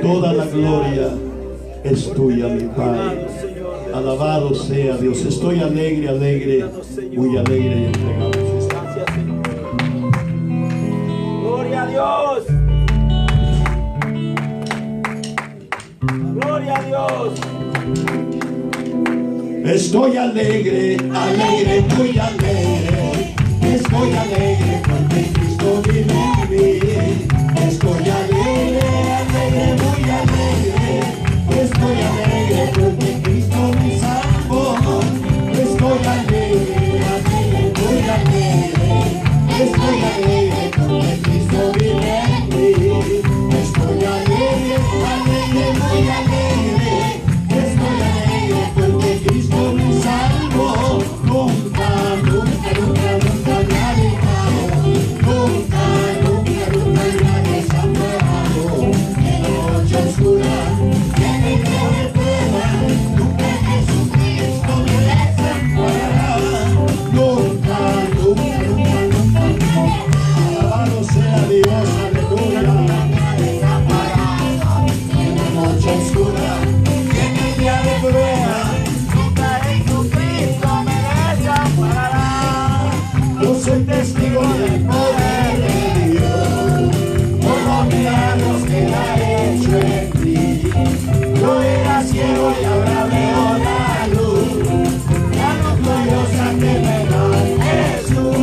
Toda la gloria es tuya, mi Padre. Alabado sea Dios. Estoy alegre, alegre, muy alegre y entregado. Gloria a Dios. Gloria a Dios. Estoy alegre, alegre, muy alegre. Estoy alegre porque Cristo vive en mí. Estoy alegre, alegre, muy alegre. Estoy alegre porque Cristo me salvó. Estoy alegre, alegre, muy alegre. Estoy alegre porque Cristo vive en mí. Estoy alegre, alegre, muy alegre. Estoy alegre porque Cristo me salvó. Nunca, nunca, nunca, nunca me ha dejado. Nunca, nunca, nunca me ha desamparado. En la noche oscura, en el día de prueba, nunca Jesucristo me desamparará. Nunca, nunca, nunca, nunca. Alabado sea Dios, aleluya. En la noche oscura, en el día de prueba, Nunca Jesucristo me desamparará. yo soy testigo del poder de Dios, por los milagros que Él ha hecho en mí. Yo era ciego y ahora veo la luz gloriosa que me da Jesús.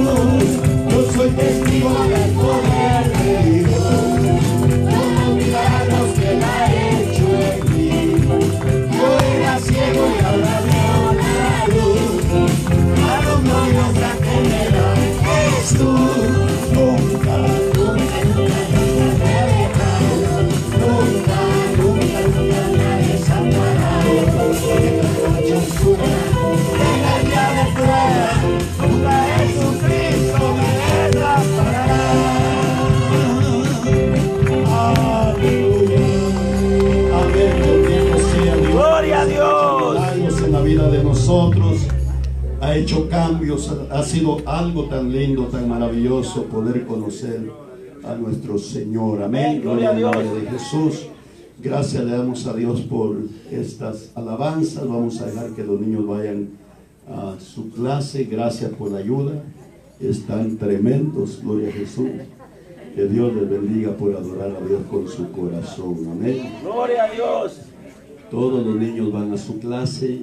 Yo soy testigo del poder de Dios, por los milagros que Él ha hecho en mí. Yo era ciego y ahora veo la luz gloriosa que me da Jesús. Nunca, nunca, nunca, nunca me ha dejado. Nunca, nunca, nunca me ha desamparado. En la noche oscura, en el día de prueba, Nunca Jesucristo me desamparará. aleluya. Amén, bendito sea Dios. Gloria a Dios. Milagros en la vida de nosotros, ha hecho cambios, ha sido algo tan lindo, tan maravilloso poder conocer a nuestro Señor. Amén, gloria al nombre de Jesús. Gracias le damos a Dios por estas alabanzas. Vamos a dejar que los niños vayan a su clase. Gracias por la ayuda, están tremendos, gloria a Jesús. Que Dios les bendiga por adorar a Dios con su corazón. Amén. Gloria a Dios. Todos los niños van a su clase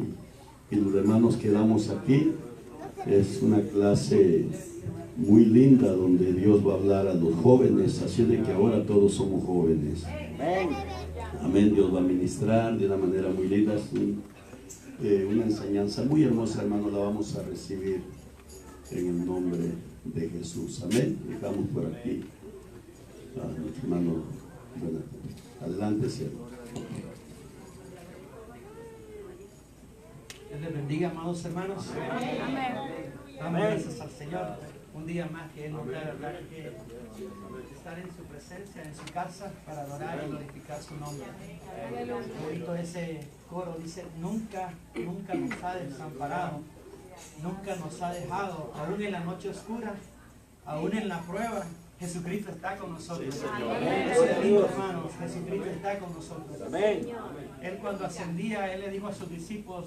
y los hermanos quedamos aquí. Es una clase muy linda donde Dios va a hablar a los jóvenes, así de que ahora todos somos jóvenes. Amén, Dios va a ministrar de una manera muy linda, una enseñanza muy hermosa, hermano, la vamos a recibir en el nombre de Jesús. Amén. Dejamos por aquí a nuestro hermano. Bueno, adelante, siervo. Dios les bendiga, amados hermanos. Damos gracias al Señor. Un día más que Él nos da, ¿verdad?, que estar en su presencia, en su casa, para adorar y glorificar su nombre. Bonito ese coro, dice: nunca, nunca nos ha desamparado, nunca nos ha dejado, aún en la noche oscura, aún en la prueba. Jesucristo está con nosotros. Eso es lindo, hermanos. Jesucristo está con nosotros. Amén. Él, cuando ascendía, Él le dijo a sus discípulos,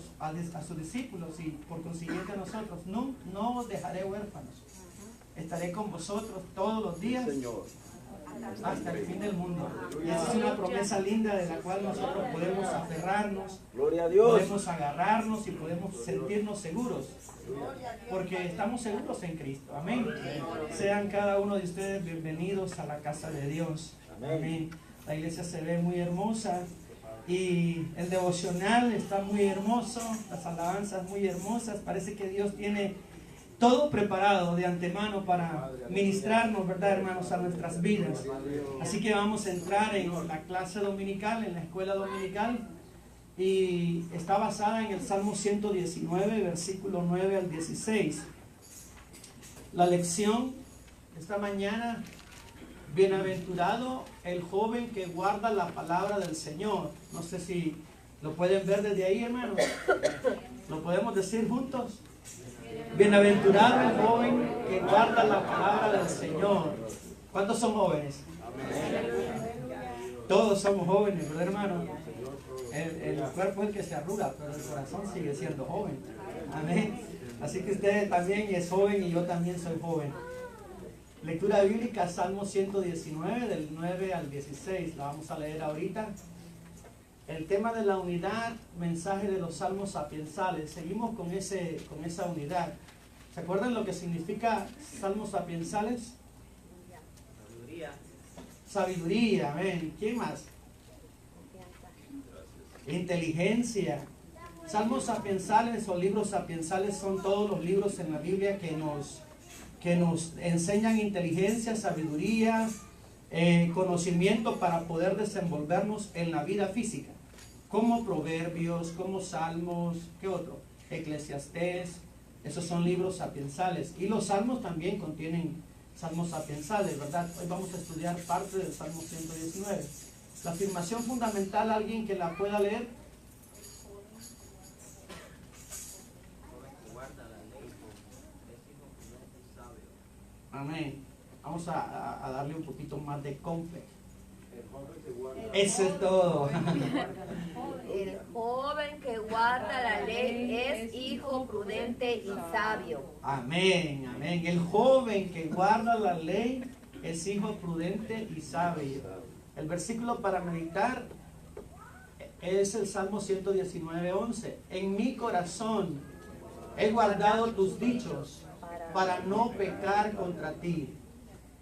y por consiguiente a nosotros: no os dejaré huérfanos, estaré con vosotros todos los días Señor. hasta el fin del mundo. Y esa es una promesa linda de la cual nosotros podemos aferrarnos, Gloria a Dios. podemos agarrarnos y podemos sentirnos seguros, porque estamos seguros en Cristo. Amén. Sean cada uno de ustedes bienvenidos a la casa de Dios. Amén. La iglesia se ve muy hermosa y el devocional está muy hermoso, las alabanzas muy hermosas. Parece que Dios tiene todo preparado de antemano para ministrarnos, ¿verdad, hermanos?, a nuestras vidas. Así que vamos a entrar en la clase dominical, en la escuela dominical, y está basada en el Salmo 119, versículo 9 al 16. La lección esta mañana: bienaventurado el joven que guarda la palabra del Señor. No sé si lo pueden ver desde ahí, hermanos. ¿Lo podemos decir juntos? Bienaventurado el joven que guarda la palabra del Señor. ¿Cuántos son jóvenes? Todos somos jóvenes, ¿verdad, hermano? El cuerpo es el que se arruga, pero el corazón sigue siendo joven. Amén. Así que ustedes también es joven y yo también soy joven. Lectura bíblica, Salmo 119, del 9 al 16. La vamos a leer ahorita. El tema de la unidad, mensaje de los salmos sapiensales. Seguimos con esa unidad. ¿Se acuerdan lo que significa salmos sapiensales? Sabiduría. Sabiduría, amén. ¿Quién más? Inteligencia. Salmos sapiensales o libros sapiensales son todos los libros en la Biblia que nos enseñan inteligencia, sabiduría, conocimiento para poder desenvolvernos en la vida física, como Proverbios, como Salmos, ¿qué otro? Eclesiastés. Esos son libros sapiensales, y los salmos también contienen salmos sapiensales, ¿verdad? Hoy vamos a estudiar parte del Salmo 119. La afirmación fundamental, ¿alguien que la pueda leer? Amén. Vamos a darle un poquito más de compe. Eso es todo. El joven que guarda la ley es hijo prudente y sabio. Amén, amén. El joven que guarda la ley es hijo prudente y sabio. El versículo para meditar es el Salmo 119, 11. En mi corazón he guardado tus dichos para no pecar contra ti.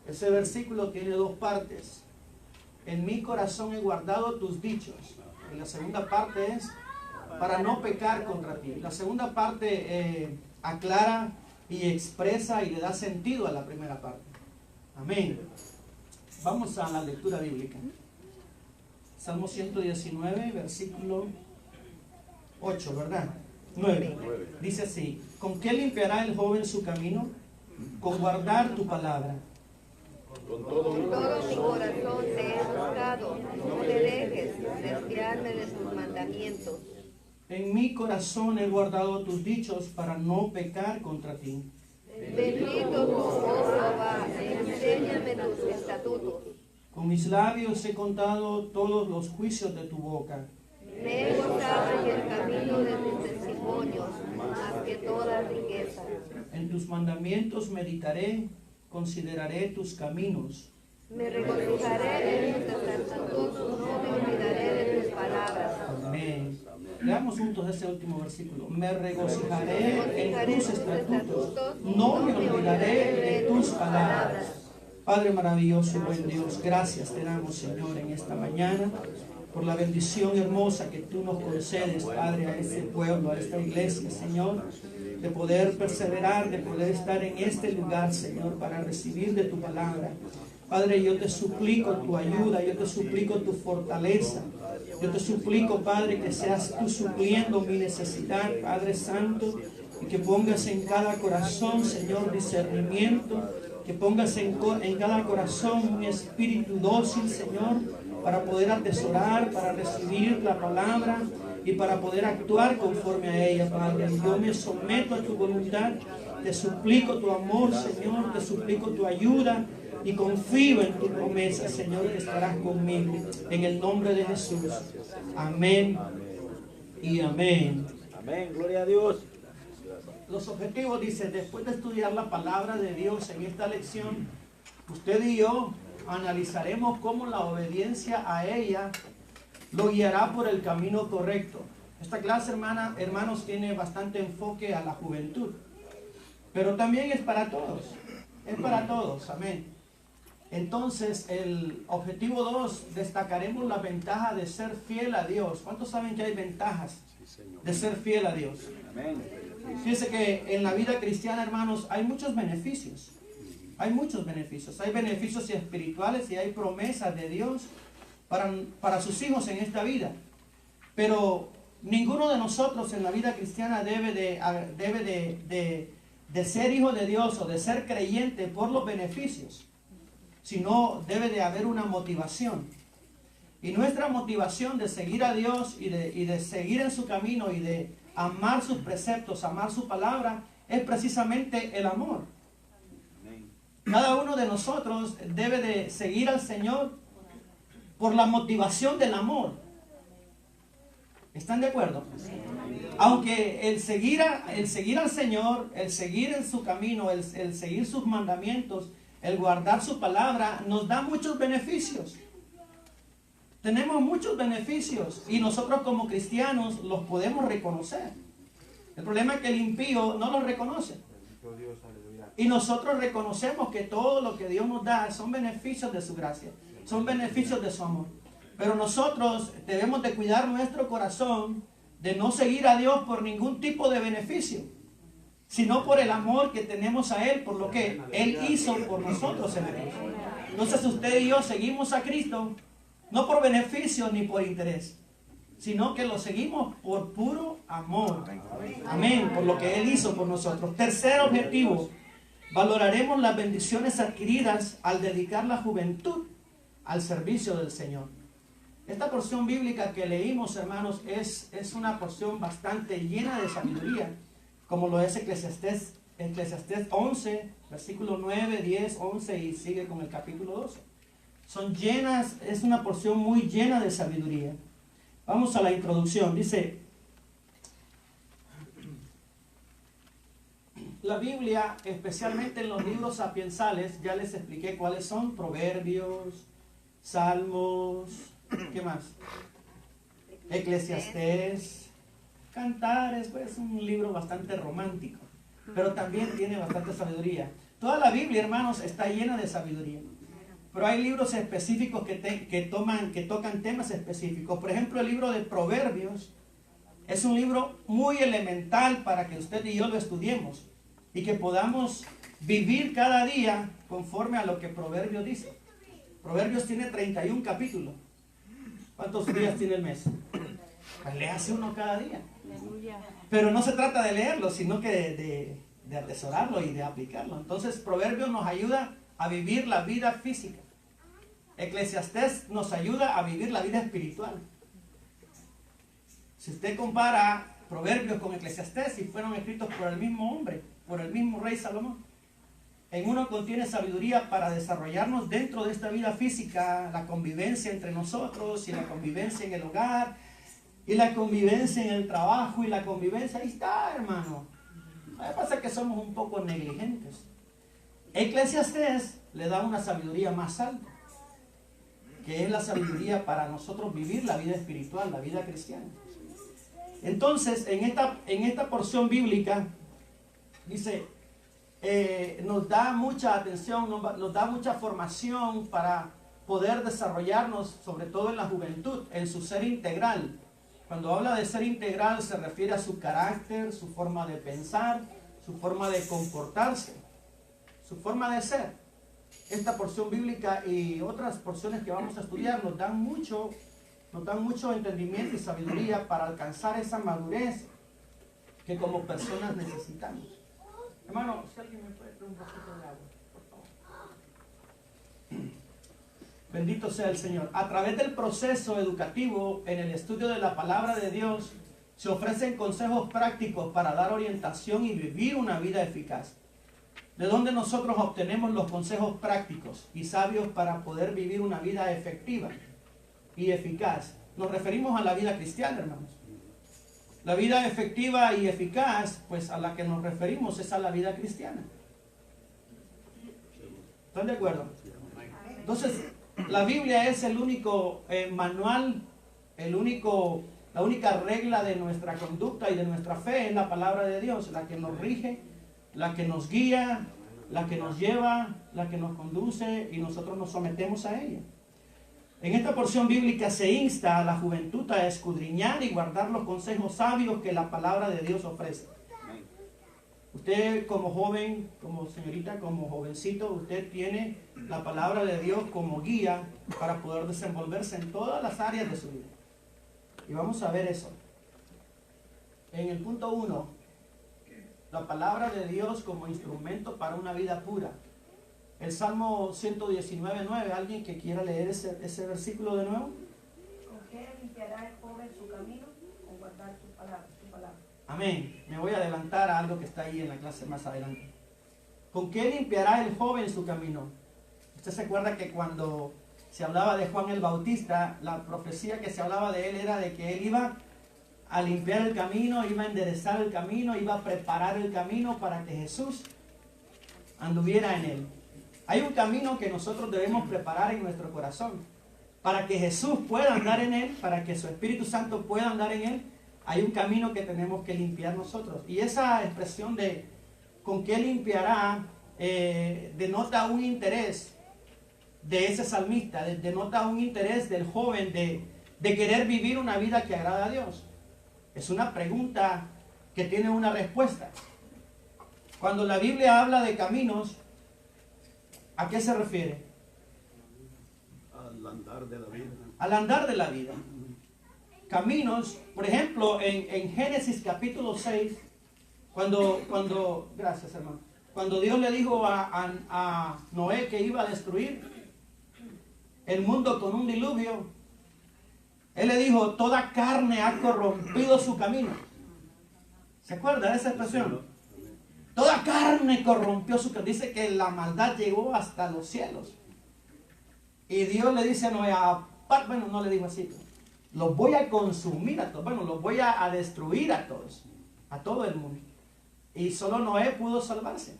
Ese versículo tiene dos partes. En mi corazón he guardado tus dichos. Y la segunda parte es para no pecar contra ti. La segunda parte aclara y expresa y le da sentido a la primera parte. Amén. Vamos a la lectura bíblica. Salmo 119, versículo 8, ¿verdad? 9. Dice así: ¿con qué limpiará el joven su camino? Con guardar tu palabra. Con todo mi corazón te he buscado. No me dejes desviarme de tus mandamientos. En mi corazón he guardado tus dichos para no pecar contra ti. Bendito tú, oh Jehová, enséñame tus estatutos. Con mis labios he contado todos los juicios de tu boca. Me he gozado en el camino de tus testimonios, más que toda riqueza. En tus mandamientos meditaré, consideraré tus caminos. Me regocijaré en tus estatutos, no me olvidaré de tus palabras. Amén. Leamos juntos ese último versículo. Me regocijaré en tus estatutos, no me olvidaré de tus palabras. Padre maravilloso y buen Dios, gracias te damos, Señor, en esta mañana por la bendición hermosa que tú nos concedes, Padre, a este pueblo, a esta iglesia, Señor, de poder perseverar, de poder estar en este lugar, Señor, para recibir de tu palabra. Padre, yo te suplico tu ayuda, yo te suplico tu fortaleza, yo te suplico, Padre, que seas tú supliendo mi necesidad, Padre Santo, y que pongas en cada corazón, Señor, discernimiento, que pongas en cada corazón un espíritu dócil, Señor, para poder atesorar, para recibir la palabra y para poder actuar conforme a ella, Padre. Yo me someto a tu voluntad, te suplico tu amor, Señor, te suplico tu ayuda y confío en tu promesa, Señor, que estarás conmigo. En el nombre de Jesús. Amén y amén. Amén, gloria a Dios. Los objetivos, dice, después de estudiar la palabra de Dios en esta lección, usted y yo analizaremos cómo la obediencia a ella lo guiará por el camino correcto. Esta clase, hermanos, tiene bastante enfoque a la juventud, pero también es para todos. Es para todos, amén. Entonces, el objetivo 2, destacaremos la ventaja de ser fiel a Dios. ¿Cuántos saben que hay ventajas de ser fiel a Dios? Amén. Fíjense que en la vida cristiana, hermanos, hay muchos beneficios. Hay muchos beneficios. Hay beneficios espirituales y hay promesas de Dios para sus hijos en esta vida. Pero ninguno de nosotros en la vida cristiana debe de ser hijo de Dios o de ser creyente por los beneficios, sino debe de haber una motivación. Y nuestra motivación de seguir a Dios y de seguir en su camino y de amar sus preceptos, amar su palabra, es precisamente el amor. Cada uno de nosotros debe de seguir al Señor por la motivación del amor. ¿Están de acuerdo? Aunque el seguir al Señor, el seguir en su camino, el seguir sus mandamientos, el guardar su palabra, nos da muchos beneficios. Tenemos muchos beneficios y nosotros como cristianos los podemos reconocer. El problema es que el impío no los reconoce. Y nosotros reconocemos que todo lo que Dios nos da son beneficios de su gracia, son beneficios de su amor. Pero nosotros debemos de cuidar nuestro corazón de no seguir a Dios por ningún tipo de beneficio, sino por el amor que tenemos a Él, por lo que Él hizo por nosotros en la cruz. Entonces usted y yo seguimos a Cristo no por beneficio ni por interés, sino que lo seguimos por puro amor. Amén, por lo que Él hizo por nosotros. Tercer objetivo, valoraremos las bendiciones adquiridas al dedicar la juventud al servicio del Señor. Esta porción bíblica que leímos, hermanos, es una porción bastante llena de sabiduría, como lo es Eclesiastés 11, versículo 9, 10, 11 y sigue con el capítulo 12. Es una porción muy llena de sabiduría. Vamos a la introducción. Dice, la Biblia, especialmente en los libros sapiensales, ya les expliqué cuáles son: Proverbios, Salmos, ¿qué más? Eclesiastés, Cantares, pues es un libro bastante romántico, pero también tiene bastante sabiduría. Toda la Biblia, hermanos, está llena de sabiduría. Pero hay libros específicos que tocan temas específicos. Por ejemplo, el libro de Proverbios es un libro muy elemental para que usted y yo lo estudiemos y que podamos vivir cada día conforme a lo que Proverbios dice. Proverbios tiene 31 capítulos. ¿Cuántos días tiene el mes? Pues léase uno cada día. Pero no se trata de leerlo, sino que de atesorarlo y de aplicarlo. Entonces, Proverbios nos ayuda a vivir la vida física. Eclesiastés nos ayuda a vivir la vida espiritual. Si usted compara Proverbios con Eclesiastés, si fueron escritos por el mismo hombre, por el mismo rey Salomón, en uno contiene sabiduría para desarrollarnos dentro de esta vida física, la convivencia entre nosotros y la convivencia en el hogar y la convivencia en el trabajo y la convivencia. Ahí está, hermano. Lo que pasa es que somos un poco negligentes. Eclesiastés le da una sabiduría más alta, que es la sabiduría para nosotros vivir la vida espiritual, la vida cristiana. Entonces, en esta porción bíblica, dice, nos da mucha atención, nos da mucha formación para poder desarrollarnos, sobre todo en la juventud, en su ser integral. Cuando habla de ser integral, se refiere a su carácter, su forma de pensar, su forma de comportarse, su forma de ser. Esta porción bíblica y otras porciones que vamos a estudiar nos dan mucho entendimiento y sabiduría para alcanzar esa madurez que como personas necesitamos. Hermano, si alguien me puede traer un vasito de agua, por favor. Bendito sea el Señor. A través del proceso educativo en el estudio de la palabra de Dios, se ofrecen consejos prácticos para dar orientación y vivir una vida eficaz. ¿De dónde nosotros obtenemos los consejos prácticos y sabios para poder vivir una vida efectiva y eficaz? Nos referimos a la vida cristiana, hermanos. La vida efectiva y eficaz, pues a la que nos referimos es a la vida cristiana. ¿Están de acuerdo? Entonces, la Biblia es el único manual, la única regla de nuestra conducta y de nuestra fe es la palabra de Dios, la que nos rige, la que nos guía, la que nos lleva, la que nos conduce y nosotros nos sometemos a ella. En esta porción bíblica se insta a la juventud a escudriñar y guardar los consejos sabios que la palabra de Dios ofrece. Usted como joven, como señorita, como jovencito, usted tiene la palabra de Dios como guía para poder desenvolverse en todas las áreas de su vida. Y vamos a ver eso. En el punto 1, la palabra de Dios como instrumento para una vida pura. El Salmo 119:9, ¿alguien que quiera leer ese versículo de nuevo? ¿Con qué limpiará el joven su camino? Con guardar tu palabra. Amén. Me voy a adelantar a algo que está ahí en la clase más adelante. ¿Con qué limpiará el joven su camino? Usted se acuerda que cuando se hablaba de Juan el Bautista, la profecía que se hablaba de él era de que él iba a limpiar el camino, iba a enderezar el camino, iba a preparar el camino para que Jesús anduviera en él. Hay un camino que nosotros debemos preparar en nuestro corazón para que Jesús pueda andar en él, para que su Espíritu Santo pueda andar en él. Hay un camino que tenemos que limpiar nosotros. Y esa expresión de ¿con qué limpiará? Denota un interés de ese salmista, denota un interés del joven de querer vivir una vida que agrada a Dios. Es una pregunta que tiene una respuesta. Cuando la Biblia habla de caminos, ¿a qué se refiere? Al andar de la vida. Al andar de la vida. Caminos, por ejemplo, en Génesis capítulo 6, gracias hermano, cuando Dios le dijo a Noé que iba a destruir el mundo con un diluvio, Él le dijo, toda carne ha corrompido su camino. ¿Se acuerda de esa expresión? Toda carne corrompió su camino. Dice que la maldad llegó hasta los cielos. Y Dios le dice a Noé, bueno, no le dijo así, los voy a consumir a todos, bueno, los voy a destruir a todos, a todo el mundo. Y solo Noé pudo salvarse.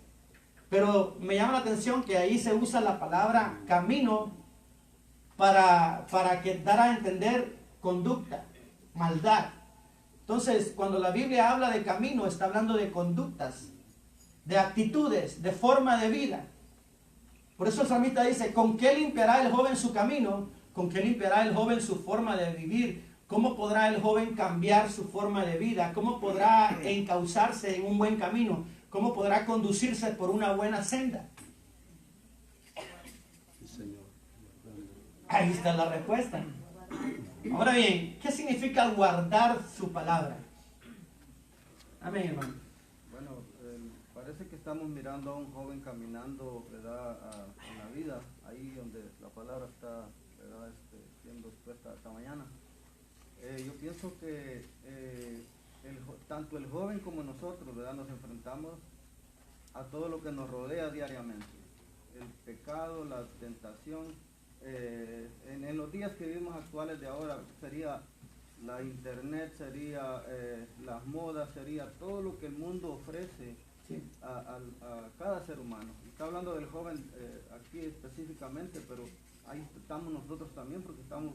Pero me llama la atención que ahí se usa la palabra camino para que dar a entender conducta, maldad. Entonces, cuando la Biblia habla de camino, está hablando de conductas, de actitudes, de forma de vida. Por eso el salmista dice, ¿con qué limpiará el joven su camino? ¿Con qué limpiará el joven su forma de vivir? ¿Cómo podrá el joven cambiar su forma de vida? ¿Cómo podrá encauzarse en un buen camino? ¿Cómo podrá conducirse por una buena senda? Ahí está la respuesta. Ahora bien, ¿qué significa guardar su palabra? Amén, hermano. Bueno, parece que estamos mirando a un joven caminando, ¿verdad?, en la vida, ahí donde la palabra está, ¿verdad?, siendo expuesta esta mañana. Yo pienso que tanto el joven como nosotros, ¿verdad?, nos enfrentamos a todo lo que nos rodea diariamente. El pecado, la tentación. En los días que vivimos actuales de ahora, sería la internet, sería las modas, sería todo lo que el mundo ofrece a cada ser humano. Está hablando del joven aquí específicamente, pero ahí estamos nosotros también, porque estamos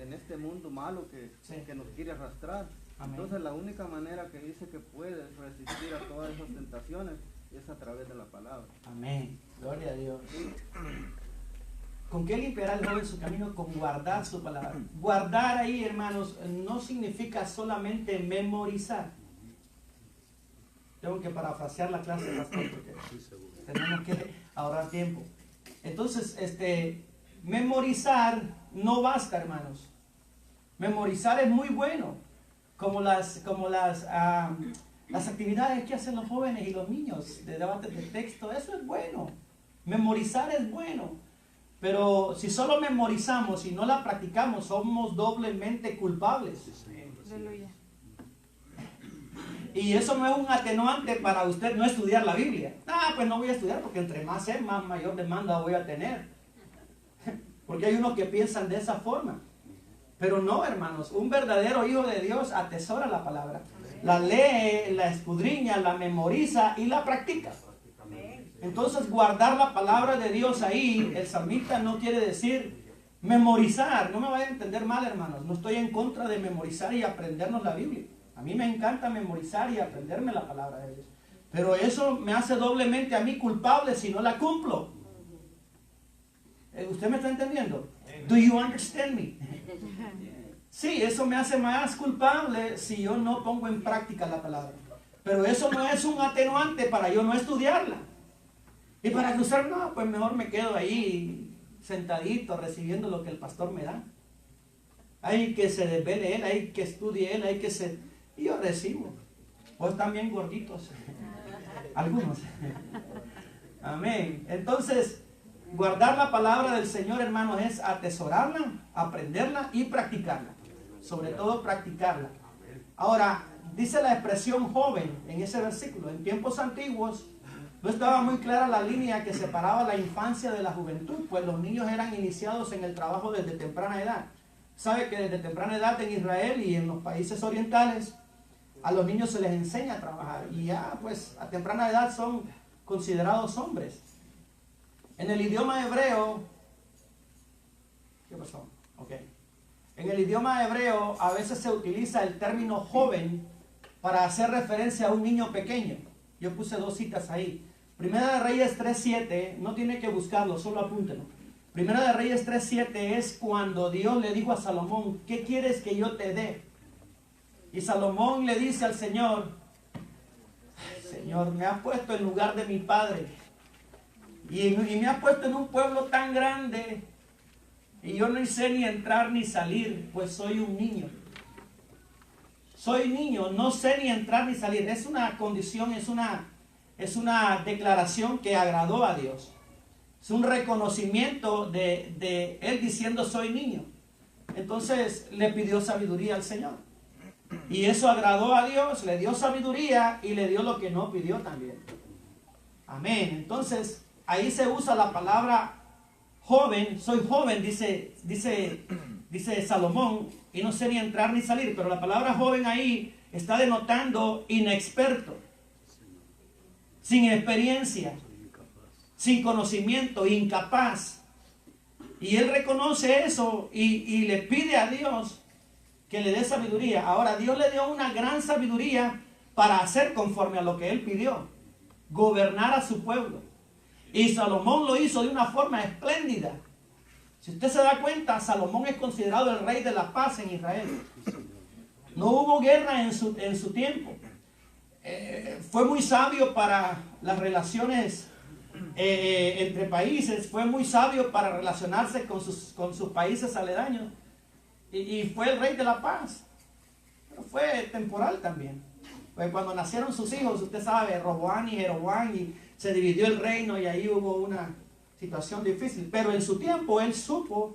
en este mundo malo que nos quiere arrastrar. Amén. Entonces la única manera que dice que puedes resistir a todas esas tentaciones es a través de la palabra. Amén. Gloria a Dios. ¿Con qué limpiará el joven su camino? Con guardar su palabra. Guardar ahí, hermanos, no significa solamente memorizar. Tengo que parafrasear la clase, pastor, porque tenemos que ahorrar tiempo. Entonces, memorizar no basta, hermanos. Memorizar es muy bueno, como las actividades que hacen los jóvenes y los niños de debate de texto. Eso es bueno. Memorizar es bueno. Pero si solo memorizamos y no la practicamos, somos doblemente culpables. Aleluya. Y eso no es un atenuante para usted no estudiar la Biblia. Pues no voy a estudiar porque entre más sé, más mayor demanda voy a tener. Porque hay unos que piensan de esa forma. Pero no, hermanos, un verdadero hijo de Dios atesora la palabra. La lee, la escudriña, la memoriza y la practica. Entonces, guardar la palabra de Dios ahí, el salmista no quiere decir memorizar. No me vayan a entender mal, hermanos. No estoy en contra de memorizar y aprendernos la Biblia. A mí me encanta memorizar y aprenderme la palabra de Dios. Pero eso me hace doblemente a mí culpable si no la cumplo. ¿Usted me está entendiendo? Do you understand me? Sí, eso me hace más culpable si yo no pongo en práctica la palabra. Pero eso no es un atenuante para yo no estudiarla. Y para cruzar, no, pues mejor me quedo ahí sentadito recibiendo lo que el pastor me da. Hay que se desvele él, hay que estudie él, hay que se... Y yo recibo. Pues también gorditos. Algunos. Amén. Entonces, guardar la palabra del Señor, hermanos, es atesorarla, aprenderla y practicarla. Sobre todo practicarla. Ahora, dice la expresión joven en ese versículo. En tiempos antiguos no estaba muy clara la línea que separaba la infancia de la juventud, pues los niños eran iniciados en el trabajo desde temprana edad. Sabe que desde temprana edad en Israel y en los países orientales a los niños se les enseña a trabajar y ya pues a temprana edad son considerados hombres. En el idioma hebreo, ¿qué pasó? Okay. En el idioma hebreo a veces se utiliza el término joven para hacer referencia a un niño pequeño. Yo puse 2 citas ahí. Primera de Reyes 3:7, no tiene que buscarlo, solo apúntelo. Primera de Reyes 3:7 es cuando Dios le dijo a Salomón, ¿qué quieres que yo te dé? Y Salomón le dice al Señor, Señor, me has puesto en lugar de mi padre y me has puesto en un pueblo tan grande y yo no sé ni entrar ni salir, pues soy un niño. Soy niño, no sé ni entrar ni salir. Es una condición, es una declaración que agradó a Dios. Es un reconocimiento de él diciendo soy niño. Entonces le pidió sabiduría al Señor. Y eso agradó a Dios, le dio sabiduría y le dio lo que no pidió también. Amén. Entonces ahí se usa la palabra joven, soy joven, dice Salomón, y no sé ni entrar ni salir, pero la palabra joven ahí está denotando inexperto, sin experiencia, sin conocimiento, incapaz. Y él reconoce eso y le pide a Dios que le dé sabiduría. Ahora, Dios le dio una gran sabiduría para hacer conforme a lo que él pidió, gobernar a su pueblo. Y Salomón lo hizo de una forma espléndida. Si usted se da cuenta, Salomón es considerado el rey de la paz en Israel. No hubo guerra en su tiempo. Fue muy sabio para las relaciones entre países. Fue muy sabio para relacionarse con sus países aledaños. Y fue el rey de la paz. Pero fue temporal también. Pues cuando nacieron sus hijos, usted sabe, Roboán y Jeroboam, y se dividió el reino y ahí hubo una situación difícil. Pero en su tiempo él supo,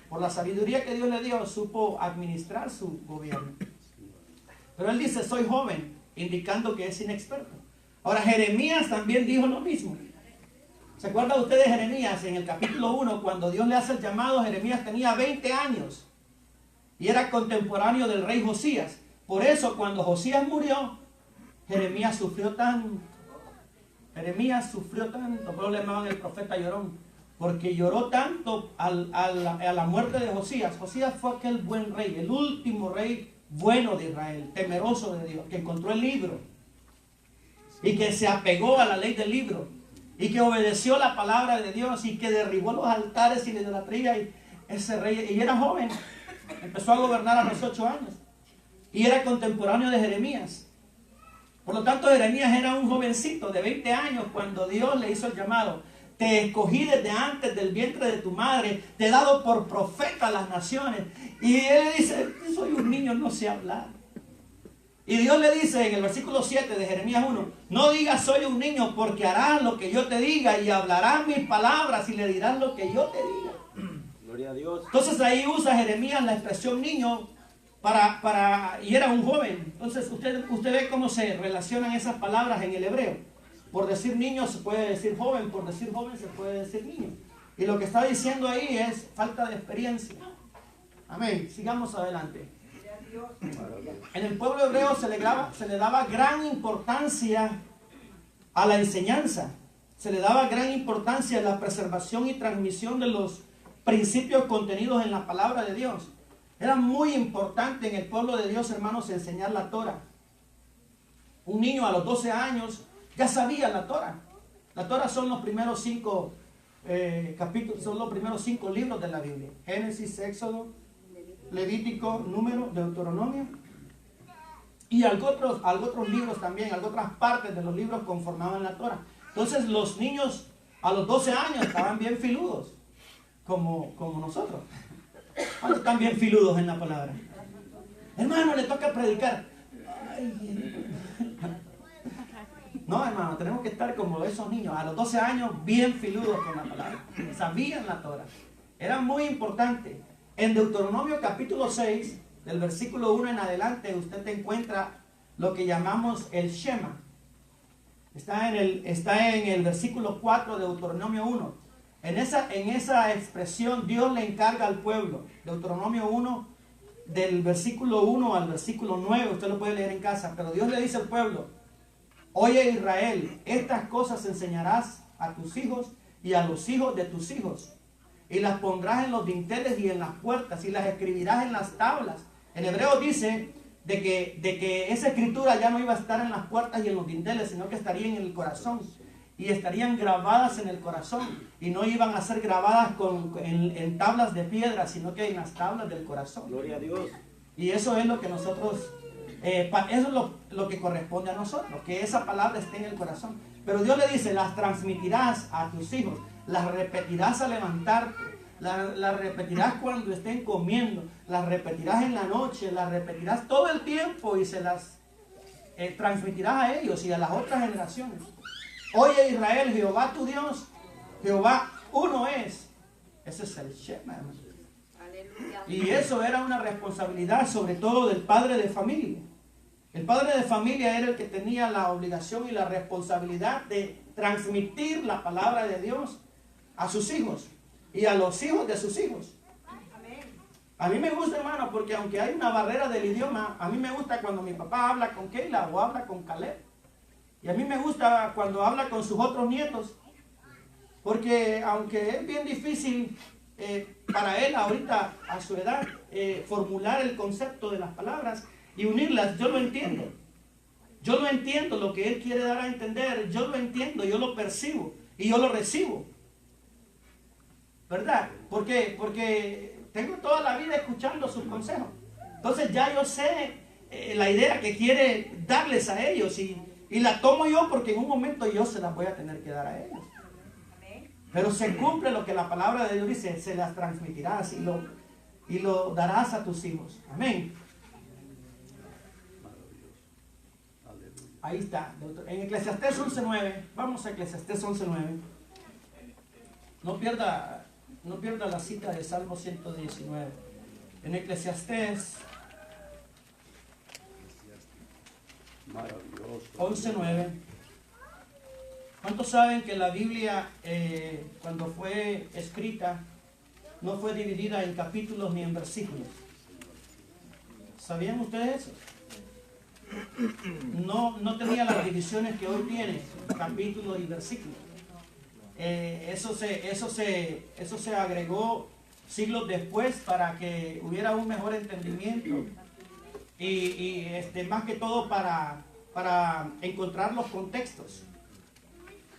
por la sabiduría que Dios le dio, supo administrar su gobierno. Pero él dice, soy joven, indicando que es inexperto. Ahora Jeremías también dijo lo mismo. ¿Se acuerdan ustedes de Jeremías en el capítulo 1? Cuando Dios le hace el llamado, Jeremías tenía 20 años. Y era contemporáneo del rey Josías. Por eso cuando Josías murió, Jeremías sufrió tanto. Por eso le llamaban el profeta llorón. Porque lloró tanto a la muerte de Josías. Josías fue aquel buen rey, el último rey bueno de Israel, temeroso de Dios, que encontró el libro. Y que se apegó a la ley del libro. Y que obedeció la palabra de Dios. Y que derribó los altares y la idolatría. Y ese rey, y era joven. Empezó a gobernar a los 8 años. Y era contemporáneo de Jeremías. Por lo tanto, Jeremías era un jovencito de 20 años cuando Dios le hizo el llamado. Te escogí desde antes del vientre de tu madre. Te he dado por profeta a las naciones. Y él dice, soy un niño, no sé hablar. Y Dios le dice en el versículo 7 de Jeremías 1, no digas soy un niño, porque harás lo que yo te diga y hablarás mis palabras y le dirás lo que yo te diga. Gloria a Dios. Entonces ahí usa Jeremías la expresión niño y era un joven. Entonces usted ve cómo se relacionan esas palabras en el hebreo. Por decir niño se puede decir joven, por decir joven se puede decir niño. Y lo que está diciendo ahí es falta de experiencia. Amén. Sigamos adelante. En el pueblo hebreo se le daba gran importancia a la enseñanza. se le daba gran importancia a la preservación y transmisión de los principios contenidos en la palabra de Dios. Era muy importante en el pueblo de Dios, hermanos, enseñar la Torah. Un niño a los 12 años ya sabía la Torah. La Torah son los primeros 5 capítulos, son los primeros 5 libros de la Biblia. Génesis, Éxodo, Levítico, Número, Deuteronomio. Y algo otros libros también, algo otras partes de los libros conformaban la Torah. Entonces los niños a los 12 años estaban bien filudos, como nosotros. ¿Cuántos están bien filudos en la palabra? Hermano, le toca predicar. No, hermano, tenemos que estar como esos niños, a los 12 años bien filudos con la palabra. Sabían la Torah. Era muy importante. En Deuteronomio capítulo 6, del versículo 1 en adelante, usted encuentra lo que llamamos el Shema. Está en el versículo 4 de Deuteronomio 1. En esa expresión Dios le encarga al pueblo. Deuteronomio 1, del versículo 1 al versículo 9, usted lo puede leer en casa, pero Dios le dice al pueblo: oye Israel, estas cosas enseñarás a tus hijos y a los hijos de tus hijos, y las pondrás en los dinteles y en las puertas, y las escribirás en las tablas. En hebreo dice de que esa escritura ya no iba a estar en las puertas y en los dinteles, sino que estaría en el corazón, y estarían grabadas en el corazón, y no iban a ser grabadas en tablas de piedra, sino que en las tablas del corazón. Gloria a Dios. Y eso es lo que nosotros, eso es lo que corresponde a nosotros, que esa palabra esté en el corazón. Pero Dios le dice: las transmitirás a tus hijos, las repetirás al levantarte, las repetirás cuando estén comiendo, las repetirás en la noche, las repetirás todo el tiempo y se las transmitirás a ellos y a las otras generaciones. Oye Israel, Jehová tu Dios, Jehová uno es. Ese es el Shema, hermano. Aleluya. Y eso era una responsabilidad sobre todo del padre de familia. El padre de familia era el que tenía la obligación y la responsabilidad de transmitir la palabra de Dios a sus hijos y a los hijos de sus hijos. A mí me gusta, hermano, porque aunque hay una barrera del idioma, a mí me gusta cuando mi papá habla con Keila o habla con Caleb. Y a mí me gusta cuando habla con sus otros nietos, porque aunque es bien difícil para él ahorita a su edad formular el concepto de las palabras y unirlas, yo lo entiendo. Yo lo entiendo, lo que él quiere dar a entender, yo lo entiendo, yo lo percibo y yo lo recibo. ¿Verdad? ¿Por qué? Porque tengo toda la vida escuchando sus consejos. Entonces ya yo sé la idea que quiere darles a ellos y la tomo yo, porque en un momento yo se las voy a tener que dar a ellos. Pero se cumple lo que la palabra de Dios dice: se las transmitirás y lo darás a tus hijos. Amén. Ahí está. En Eclesiastés 11:9. Vamos a Eclesiastés 11:9. No pierda la cita de Salmo 119. En Eclesiastés 11:9. ¿Cuántos saben que la Biblia, cuando fue escrita, no fue dividida en capítulos ni en versículos? ¿Sabían ustedes eso? No tenía las divisiones que hoy tiene, capítulos y versículos. Eso se agregó siglos después para que hubiera un mejor entendimiento y más que todo para encontrar los contextos.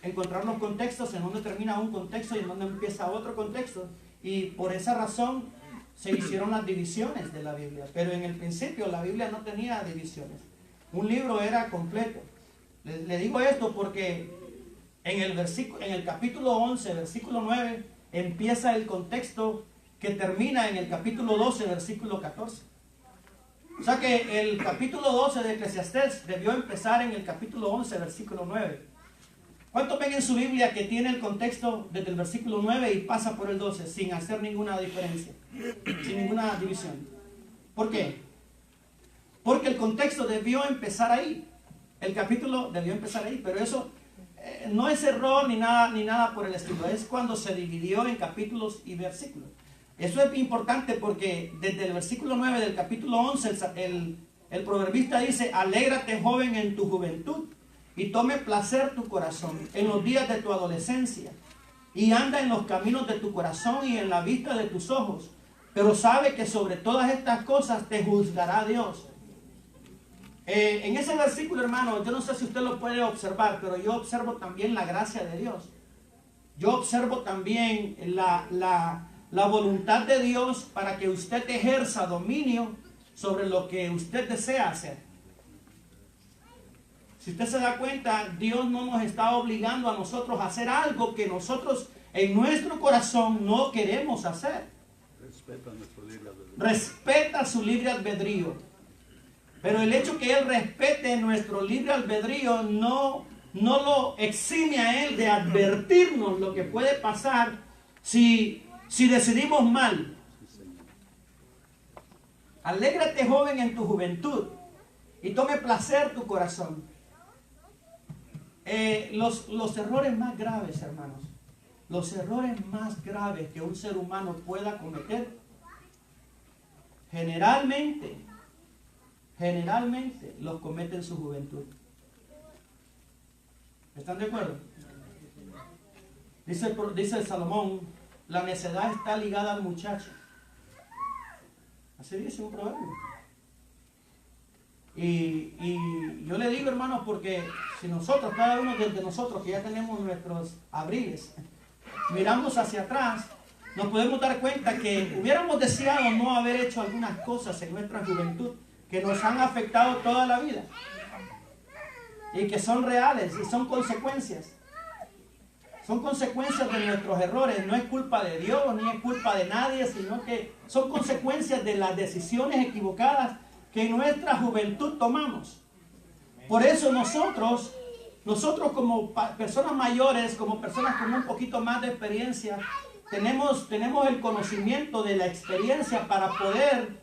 Encontrar los contextos en donde termina un contexto y en donde empieza otro contexto. Y por esa razón se hicieron las divisiones de la Biblia. Pero en el principio la Biblia no tenía divisiones. Un libro era completo. Le digo esto porque en el capítulo 11, versículo 9, empieza el contexto que termina en el capítulo 12, versículo 14. O sea que el capítulo 12 de Eclesiastés debió empezar en el capítulo 11, versículo 9. ¿Cuántos ven en su Biblia que tiene el contexto desde el versículo 9 y pasa por el 12 sin hacer ninguna diferencia, sin ninguna división? ¿Por qué? Porque el contexto debió empezar ahí. El capítulo debió empezar ahí, pero eso no es error ni nada por el estilo. Es cuando se dividió en capítulos y versículos. Eso es importante porque desde el versículo 9 del capítulo 11 el proverbista dice: alégrate joven en tu juventud y tome placer tu corazón en los días de tu adolescencia, y anda en los caminos de tu corazón y en la vista de tus ojos, pero sabe que sobre todas estas cosas te juzgará Dios. En ese versículo, hermano, yo no sé si usted lo puede observar, pero yo observo también la gracia de Dios. Yo observo también la voluntad de Dios para que usted ejerza dominio sobre lo que usted desea hacer. Si usted se da cuenta, Dios no nos está obligando a nosotros a hacer algo que nosotros en nuestro corazón no queremos hacer. Respeta su libre albedrío. Pero el hecho que Él respete nuestro libre albedrío no lo exime a Él de advertirnos lo que puede pasar si decidimos mal. Alégrate, joven, en tu juventud, y tome placer tu corazón. Los errores más graves, hermanos, los errores más graves que un ser humano pueda cometer, generalmente los comete en su juventud. ¿Están de acuerdo? Dice Salomón, la necedad está ligada al muchacho. Así dice un proverbio. Y yo le digo, hermanos, porque si nosotros, cada uno de nosotros que ya tenemos nuestros abriles, miramos hacia atrás, nos podemos dar cuenta que hubiéramos deseado no haber hecho algunas cosas en nuestra juventud que nos han afectado toda la vida y que son reales y son consecuencias. Son consecuencias de nuestros errores. No es culpa de Dios ni es culpa de nadie, sino que son consecuencias de las decisiones equivocadas que en nuestra juventud tomamos. Por eso nosotros como personas mayores, como personas con un poquito más de experiencia, tenemos el conocimiento de la experiencia para poder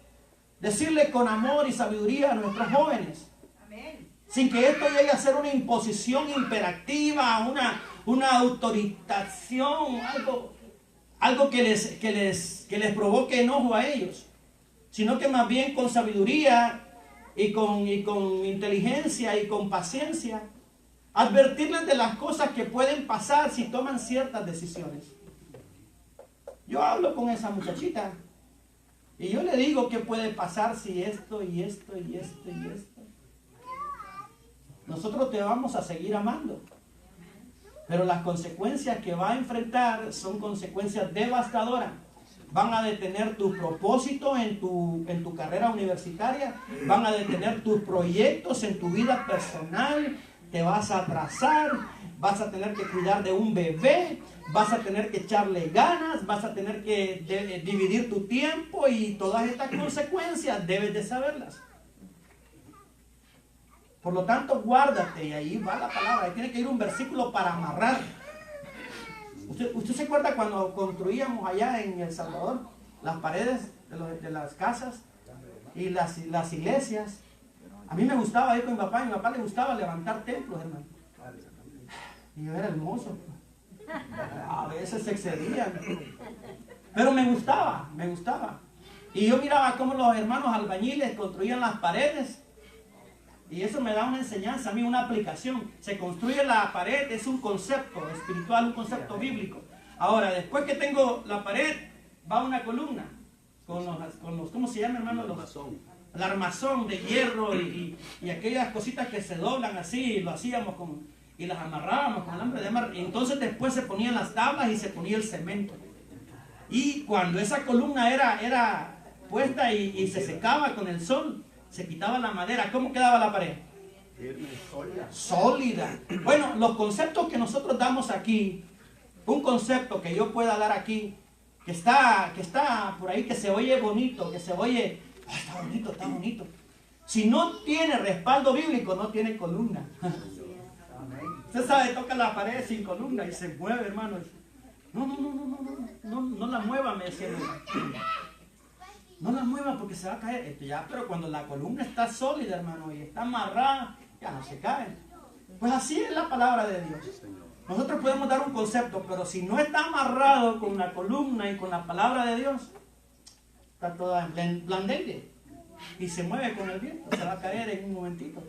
decirle con amor y sabiduría a nuestros jóvenes. Amén. Sin que esto llegue a ser una imposición imperativa, una autoritación, algo que les provoque enojo a ellos, sino que más bien con sabiduría y con inteligencia y con paciencia, advertirles de las cosas que pueden pasar si toman ciertas decisiones. Yo hablo con esa muchachita y yo le digo qué puede pasar si esto y esto y esto y esto. Nosotros te vamos a seguir amando, pero las consecuencias que va a enfrentar son consecuencias devastadoras. Van a detener tu propósito en tu carrera universitaria, van a detener tus proyectos en tu vida personal, te vas a atrasar, vas a tener que cuidar de un bebé, vas a tener que echarle ganas, vas a tener que dividir tu tiempo, y todas estas consecuencias debes de saberlas. Por lo tanto, guárdate, y ahí va la palabra, ahí tiene que ir un versículo para amarrar. ¿Usted se acuerda cuando construíamos allá en El Salvador las paredes de las casas y las iglesias? A mí me gustaba ir con mi papá, a mi papá le gustaba levantar templos, hermano. Y yo era hermoso. A veces se excedían. Pero me gustaba. Y yo miraba cómo los hermanos albañiles construían las paredes. Y eso me da una enseñanza, a mí una aplicación. Se construye la pared, es un concepto espiritual, un concepto bíblico. Ahora, después que tengo la pared, va una columna con los ¿cómo se llama, hermano? El armazón de hierro y aquellas cositas que se doblan así, lo hacíamos y las amarrábamos con alambre de amarre. Y entonces después se ponían las tablas y se ponía el cemento. Y cuando esa columna era puesta y se secaba con el sol, se quitaba la madera. ¿Cómo quedaba la pared? Sólida. Bueno, los conceptos que nosotros damos aquí, un concepto que yo pueda dar aquí, que está por ahí, que se oye bonito, que se oye, está bonito. Si no tiene respaldo bíblico, no tiene columna. Usted sabe, toca la pared sin columna y se mueve, hermano. No la mueva, me decía. No la mueva porque se va a caer. Pero cuando la columna está sólida, hermano, y está amarrada, ya no se cae. Pues así es la palabra de Dios. Nosotros podemos dar un concepto, pero si no está amarrado con la columna y con la palabra de Dios, está toda blandengue y se mueve con el viento, se va a caer en un momentito.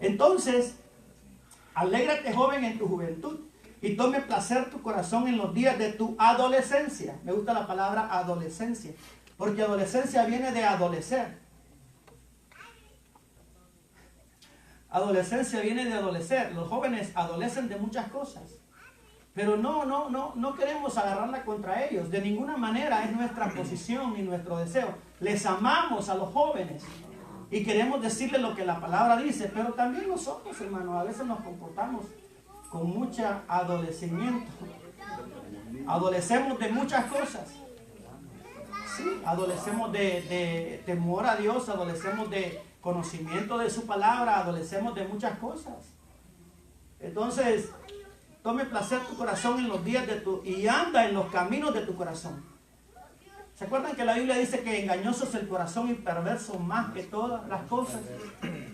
Entonces, Alégrate, joven, en tu juventud, y tome placer tu corazón en los días de tu adolescencia. Me gusta la palabra adolescencia, porque adolescencia viene de adolecer. Adolescencia viene de adolecer. Los jóvenes adolecen de muchas cosas, pero no queremos agarrarla contra ellos. De ninguna manera es nuestra posición ni nuestro deseo. Les amamos a los jóvenes y queremos decirles lo que la palabra dice, pero también nosotros, hermanos, a veces nos comportamos con mucho adolecimiento. Adolecemos de muchas cosas. Sí, adolecemos de temor a Dios, adolecemos de conocimiento de su palabra, adolecemos de muchas cosas. Entonces, tome placer tu corazón en los días de y anda en los caminos de tu corazón. ¿Se acuerdan que la Biblia dice que engañoso es el corazón y perverso más que todas las cosas?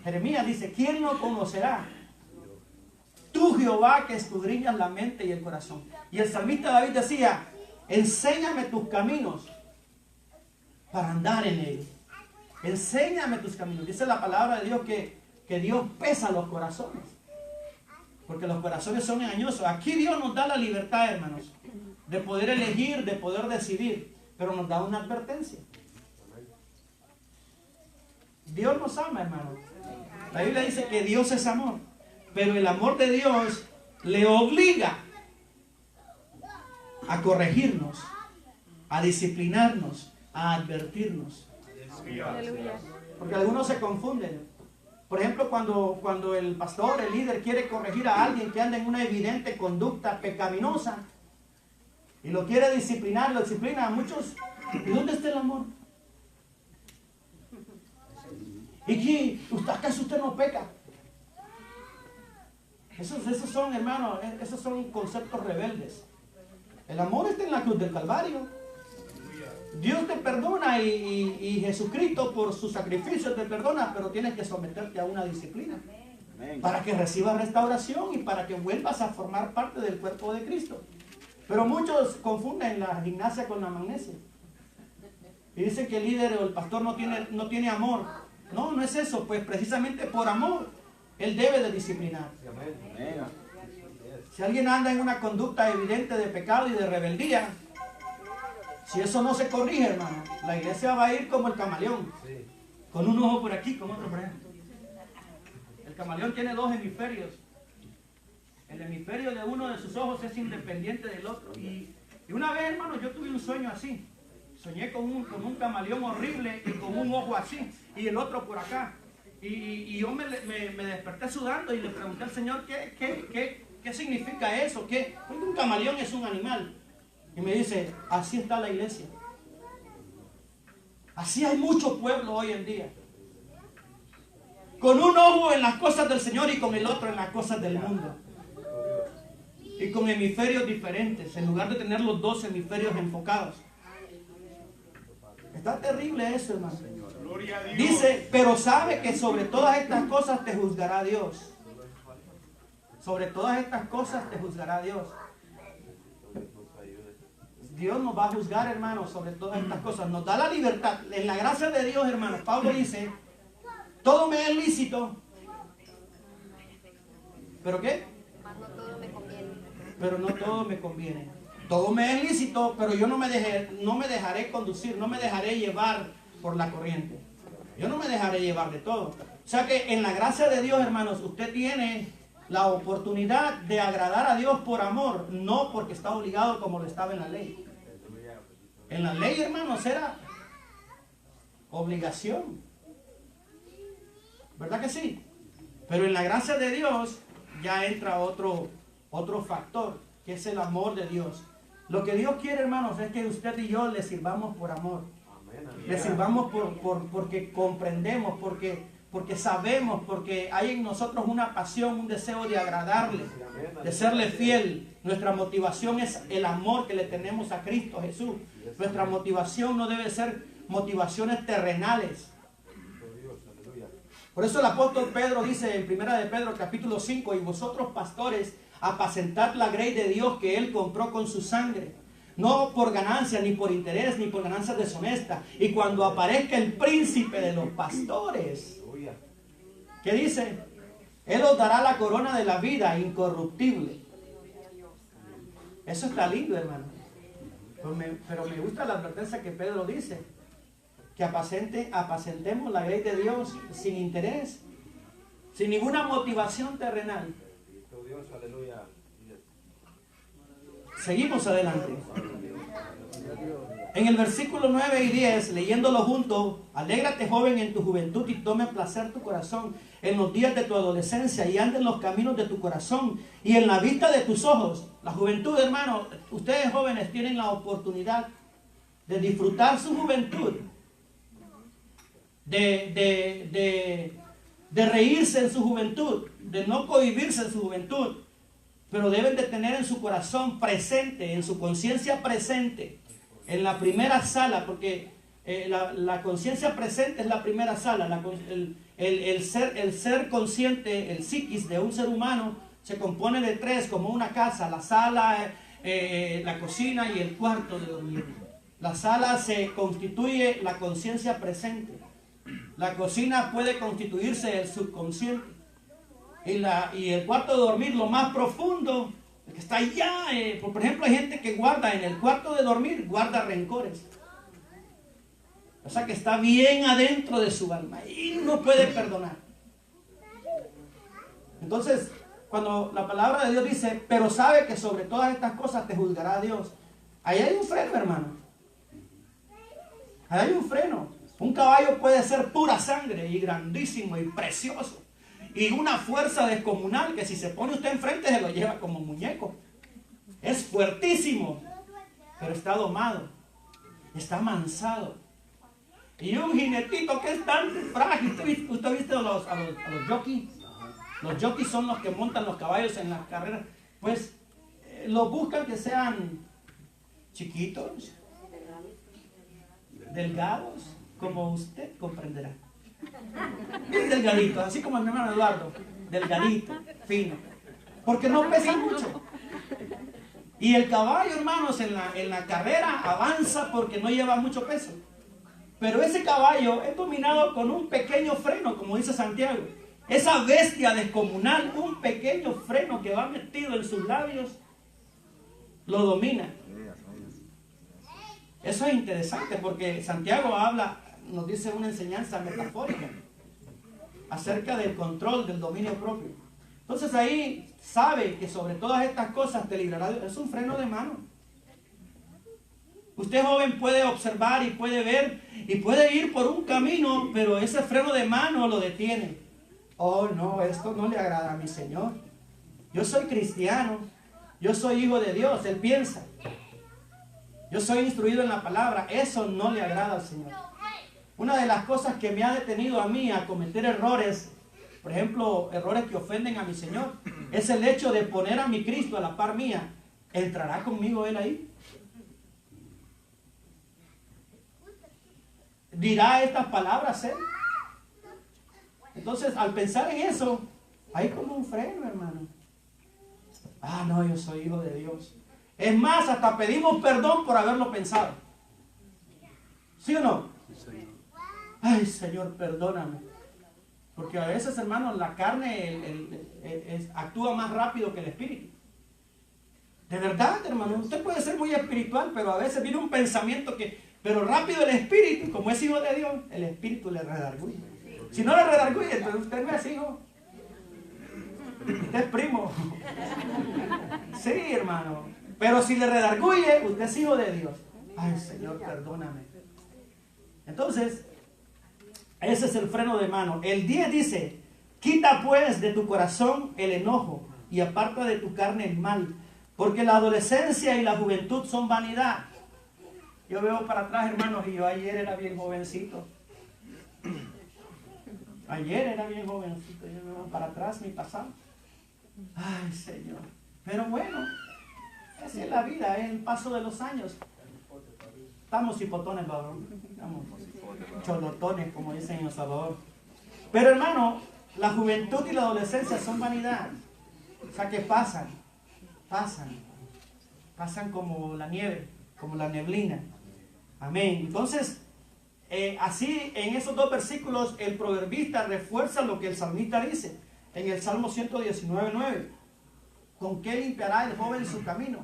Jeremías dice, ¿quién lo conocerá? Tú, Jehová, que escudriñas la mente y el corazón. Y el salmista David decía, enséñame tus caminos para andar en ellos. Enséñame tus caminos. Dice la palabra de Dios que Dios pesa los corazones, porque los corazones son engañosos. Aquí Dios nos da la libertad, hermanos, de poder elegir, de poder decidir, pero nos da una advertencia. Dios nos ama, hermanos. La Biblia dice que Dios es amor, pero el amor de Dios le obliga a corregirnos, a disciplinarnos, a advertirnos. Porque algunos se confunden. Por ejemplo, cuando el pastor, el líder quiere corregir a alguien que anda en una evidente conducta pecaminosa y lo quiere disciplinar, lo disciplina a muchos. ¿Y dónde está el amor? ¿Y acaso usted no peca? Esos son, hermanos, esos son conceptos rebeldes. El amor está en la cruz del Calvario. Dios te perdona y Jesucristo por su sacrificio te perdona, pero tienes que someterte a una disciplina para que recibas restauración y para que vuelvas a formar parte del cuerpo de Cristo. Pero muchos confunden la gimnasia con la magnesia y dicen que el líder o el pastor no tiene amor. No es eso, pues precisamente por amor él debe de disciplinar. Si alguien anda en una conducta evidente de pecado y de rebeldía, si eso no se corrige, hermano, la iglesia va a ir como el camaleón, con un ojo por aquí, con otro por allá. El camaleón tiene dos hemisferios. El hemisferio de uno de sus ojos es independiente del otro. Y una vez, hermano, yo tuve un sueño así. Soñé con un camaleón horrible y con un ojo así y el otro por acá. Y yo me desperté sudando y le pregunté al Señor qué significa eso. Porque un camaleón es un animal. Y me dice, así está la iglesia. Así hay mucho pueblo hoy en día. Con un ojo en las cosas del Señor y con el otro en las cosas del mundo. Y con hemisferios diferentes, en lugar de tener los dos hemisferios enfocados. Está terrible eso, hermano. Dice, pero sabe que sobre todas estas cosas te juzgará Dios. Sobre todas estas cosas te juzgará Dios. Dios nos va a juzgar, hermanos, sobre todas estas cosas. Nos da la libertad. En la gracia de Dios, hermanos, Pablo dice, todo me es lícito. ¿Pero qué? No todo me conviene. Pero no todo me conviene. Todo me es lícito, pero yo no me dejaré conducir, no me dejaré llevar por la corriente. Yo no me dejaré llevar de todo. O sea que en la gracia de Dios, hermanos, usted tiene la oportunidad de agradar a Dios por amor, no porque está obligado como lo estaba en la ley. En la ley, hermanos, era obligación. ¿Verdad que sí? Pero en la gracia de Dios ya entra otro factor, que es el amor de Dios. Lo que Dios quiere, hermanos, es que usted y yo le sirvamos por amor. Le sirvamos porque comprendemos, porque sabemos, porque hay en nosotros una pasión, un deseo de agradarle, de serle fiel. Nuestra motivación es el amor que le tenemos a Cristo Jesús. Nuestra motivación no debe ser motivaciones terrenales. Por eso el apóstol Pedro dice en 1 de Pedro capítulo 5, y vosotros pastores, apacentad la grey de Dios que Él compró con su sangre. No por ganancia, ni por interés, ni por ganancias deshonestas. Y cuando aparezca el príncipe de los pastores, ¿qué dice? Él os dará la corona de la vida incorruptible. Eso está lindo, hermano. Pero me gusta la advertencia que Pedro dice, que apacentemos la grey de Dios sin interés, sin ninguna motivación terrenal. Seguimos adelante. En el versículo 9 y 10, leyéndolo juntos: alégrate, joven, en tu juventud, y tome placer tu corazón en los días de tu adolescencia, y ande en los caminos de tu corazón y en la vista de tus ojos. La juventud, hermano, ustedes jóvenes tienen la oportunidad de disfrutar su juventud, de reírse en su juventud, de no cohibirse en su juventud, pero deben de tener en su corazón presente, en su conciencia presente, en la primera sala, porque la conciencia presente es la primera sala. El ser consciente, el psiquis de un ser humano se compone de tres, como una casa: la sala, la cocina y el cuarto de dormir. La sala se constituye la conciencia presente. La cocina puede constituirse el subconsciente. Y el cuarto de dormir, lo más profundo, el que está allá. Por ejemplo, hay gente que guarda en el cuarto de dormir, guarda rencores. O sea que está bien adentro de su alma y no puede perdonar. Entonces, cuando la palabra de Dios dice, pero sabe que sobre todas estas cosas te juzgará Dios, ahí hay un freno, hermano. Ahí hay un freno. Un caballo puede ser pura sangre y grandísimo y precioso, y una fuerza descomunal que si se pone usted enfrente se lo lleva como muñeco. Es fuertísimo, pero está domado, está amansado. Y un jinetito que es tan frágil. ¿Usted ha visto a los jockeys? Los jockeys son los que montan los caballos en las carreras. Pues los buscan que sean chiquitos, delgados, como usted comprenderá. Bien delgadito, así como mi hermano Eduardo. Delgadito, fino. Porque no pesa mucho. Y el caballo, hermanos, en la carrera avanza porque no lleva mucho peso. Pero ese caballo es dominado con un pequeño freno, como dice Santiago. Esa bestia descomunal, un pequeño freno que va metido en sus labios, lo domina. Eso es interesante porque Santiago nos dice una enseñanza metafórica acerca del control, del dominio propio. Entonces ahí sabe que sobre todas estas cosas te librará Dios. Es un freno de mano. Usted, joven, puede observar y puede ver y puede ir por un camino, pero ese freno de mano lo detiene. Oh, no, esto no le agrada a mi Señor. Yo soy cristiano, yo soy hijo de Dios. Él piensa, yo soy instruido en la palabra. Eso no le agrada al Señor. Una de las cosas que me ha detenido a mí a cometer errores, por ejemplo, errores que ofenden a mi Señor, es el hecho de poner a mi Cristo a la par mía. ¿Entrará conmigo Él ahí? ¿Dirá estas palabras Él? Entonces, al pensar en eso, hay como un freno, hermano. Ah, no, yo soy hijo de Dios. Es más, hasta pedimos perdón por haberlo pensado. ¿Sí o no? Ay, Señor, perdóname. Porque a veces, hermano, la carne actúa más rápido que el espíritu. De verdad, hermano, usted puede ser muy espiritual, pero a veces viene un pensamiento pero rápido el espíritu, como es hijo de Dios, el espíritu le redarguye. Si no le redarguye, entonces usted no es hijo. Usted es primo. Sí, hermano. Pero si le redarguye, usted es hijo de Dios. Ay, Señor, perdóname. Entonces, ese es el freno de mano. El 10 dice: quita pues de tu corazón el enojo y aparta de tu carne el mal, porque la adolescencia y la juventud son vanidad. Yo veo para atrás, hermanos, y yo ayer era bien jovencito. Ayer era bien jovencito. Yo veo para atrás mi pasado. Ay, Señor. Pero bueno, esa es la vida, es el paso de los años. Estamos hipotones, varón. Estamos cholotones, como dicen en El Salvador. Pero, hermano, la juventud y la adolescencia son vanidad. O sea que pasan como la nieve, como la neblina. Amén. Entonces, así en esos dos versículos el proverbista refuerza lo que el salmista dice. en el Salmo 119:9. ¿Con qué limpiará el joven su camino?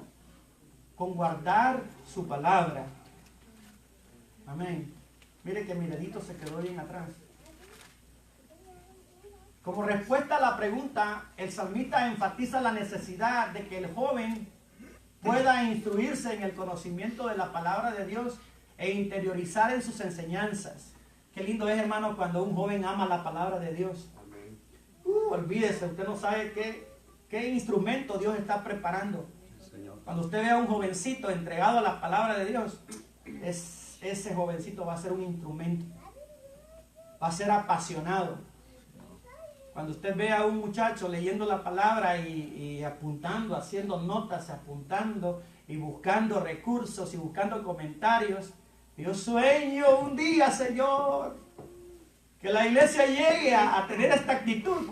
Con guardar su palabra. Amén. Mire que mi dedito se quedó bien atrás. Como respuesta a la pregunta, el salmista enfatiza la necesidad de que el joven pueda instruirse en el conocimiento de la palabra de Dios e interiorizar en sus enseñanzas. Qué lindo es, hermano, cuando un joven ama la palabra de Dios. Olvídese, usted no sabe qué instrumento Dios está preparando. Cuando usted vea a un jovencito entregado a la palabra de Dios, ese jovencito va a ser un instrumento, va a ser apasionado. Cuando usted ve a un muchacho leyendo la palabra y apuntando, haciendo notas, apuntando y buscando recursos y buscando comentarios, yo sueño un día, Señor, que la iglesia llegue a tener esta actitud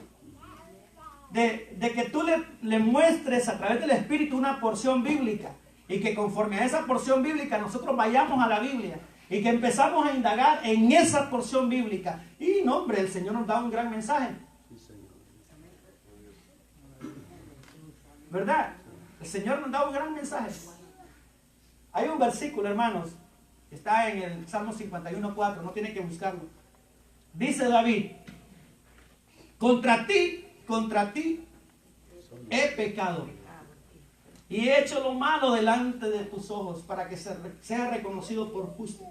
de que tú le muestres a través del Espíritu una porción bíblica y que conforme a esa porción bíblica nosotros vayamos a la Biblia y que empezamos a indagar en esa porción bíblica. Y no, hombre, el Señor nos da un gran mensaje. ¿Verdad? El Señor nos da un gran mensaje. Hay un versículo, hermanos, que está en el Salmo 51:4, no tiene que buscarlo. Dice David: contra ti he pecado y he hecho lo malo delante de tus ojos para que sea reconocido por justo.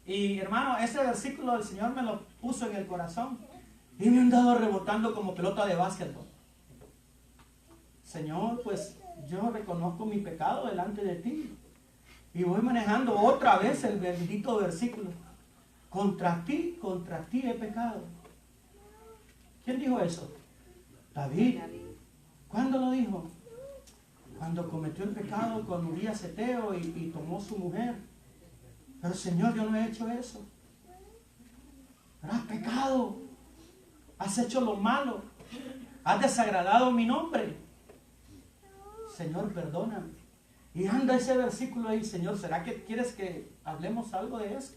Y hermano, ese versículo el Señor me lo puso en el corazón y me han dado rebotando como pelota de básquetbol. Señor, pues yo reconozco mi pecado delante de ti y voy manejando otra vez el bendito versículo: contra ti he pecado. ¿Quién dijo eso? David. ¿Cuándo lo dijo? Cuando cometió el pecado con Urías Eteo y tomó su mujer. Pero Señor, yo no he hecho eso. Pero has pecado, has hecho lo malo, has desagradado mi nombre. Señor, perdóname. Y anda ese versículo ahí: Señor, ¿será que quieres que hablemos algo de eso?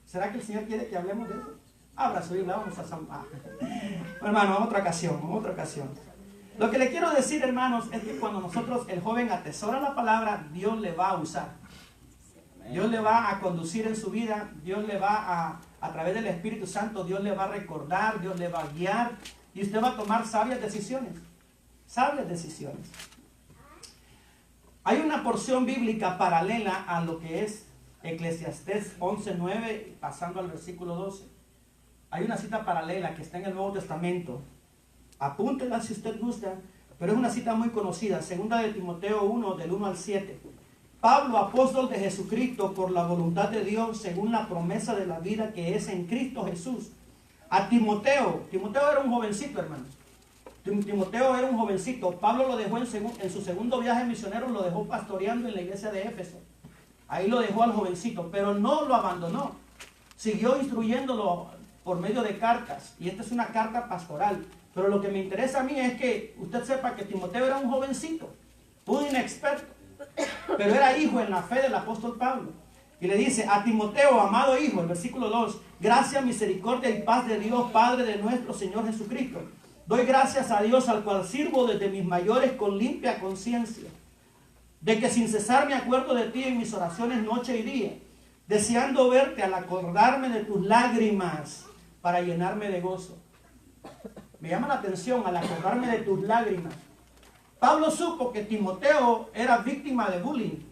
¿Será que el Señor quiere que hablemos de eso? Abra su Biblia, vamos a San hermano, otra ocasión. Lo que le quiero decir, hermanos, es que cuando nosotros, el joven atesora la palabra, Dios le va a usar. Dios le va a conducir en su vida, Dios le va a través del Espíritu Santo, Dios le va a recordar, Dios le va a guiar y usted va a tomar sabias decisiones. Sabias decisiones. Hay una porción bíblica paralela a lo que es Eclesiastés 11:9, pasando al versículo 12. Hay una cita paralela que está en el Nuevo Testamento. Apúntela si usted gusta, pero es una cita muy conocida. Segunda de Timoteo 1, del 1 al 7. Pablo, apóstol de Jesucristo, por la voluntad de Dios, según la promesa de la vida que es en Cristo Jesús. A Timoteo era un jovencito, hermanos. Timoteo era un jovencito. Pablo lo dejó en su segundo viaje misionero, lo dejó pastoreando en la iglesia de Éfeso. Ahí lo dejó al jovencito, pero no lo abandonó. Siguió instruyéndolo por medio de cartas, y esta es una carta pastoral. Pero lo que me interesa a mí es que usted sepa que Timoteo era un jovencito, un inexperto, pero era hijo en la fe del apóstol Pablo. Y le dice: a Timoteo, amado hijo, el versículo 2, gracia, misericordia y paz de Dios Padre de nuestro Señor Jesucristo. Doy gracias a Dios, al cual sirvo desde mis mayores con limpia conciencia, de que sin cesar me acuerdo de ti en mis oraciones noche y día, deseando verte al acordarme de tus lágrimas para llenarme de gozo. Me llama la atención: al acordarme de tus lágrimas. Pablo supo que Timoteo era víctima de bullying.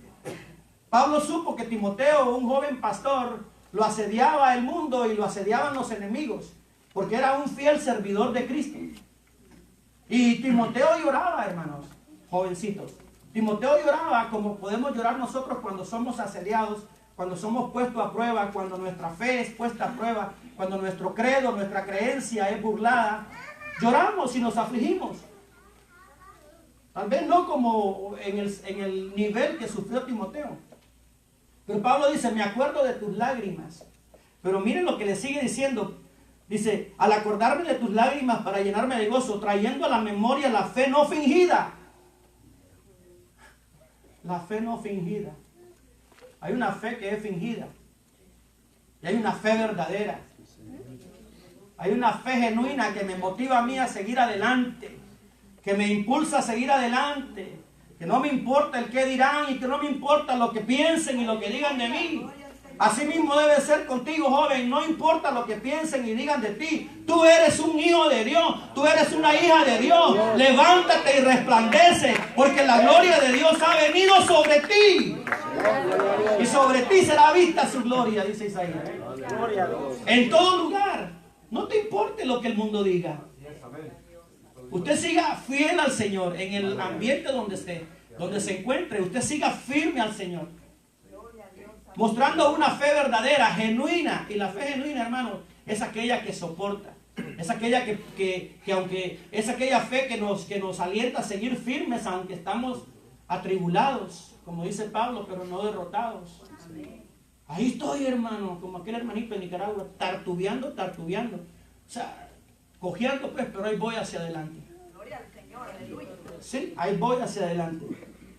Pablo supo que Timoteo, un joven pastor, lo asediaba el mundo y lo asediaban los enemigos, porque era un fiel servidor de Cristo. Y Timoteo lloraba, hermanos, jovencitos. Timoteo lloraba como podemos llorar nosotros cuando somos asediados, cuando somos puestos a prueba, cuando nuestra fe es puesta a prueba, cuando nuestro credo, nuestra creencia es burlada. Lloramos y nos afligimos. Tal vez no como en el nivel que sufrió Timoteo. Pero Pablo dice: me acuerdo de tus lágrimas. Pero miren lo que le sigue diciendo. Dice: al acordarme de tus lágrimas para llenarme de gozo, trayendo a la memoria la fe no fingida. La fe no fingida. Hay una fe que es fingida. Y hay una fe verdadera. Hay una fe genuina que me motiva a mí a seguir adelante, que me impulsa a seguir adelante, que no me importa el qué dirán y que no me importa lo que piensen y lo que digan de mí. Así mismo debe ser contigo, joven. No importa lo que piensen y digan de ti. Tú eres un hijo de Dios. Tú eres una hija de Dios. Levántate y resplandece, porque la gloria de Dios ha venido sobre ti. Y sobre ti será vista su gloria, dice Isaías. En todo lugar. No te importe lo que el mundo diga. Usted siga fiel al Señor en el ambiente donde se encuentre. Usted siga firme al Señor, mostrando una fe verdadera, genuina. Y la fe genuina, hermano, es aquella que soporta. Es aquella que aunque es aquella fe que nos alienta a seguir firmes aunque estamos atribulados, como dice Pablo, pero no derrotados. Ahí estoy, hermano, como aquel hermanito de Nicaragua, tartubeando. O sea, cojeando pues, pero ahí voy hacia adelante. Gloria al Señor, aleluya. Sí, ahí voy hacia adelante.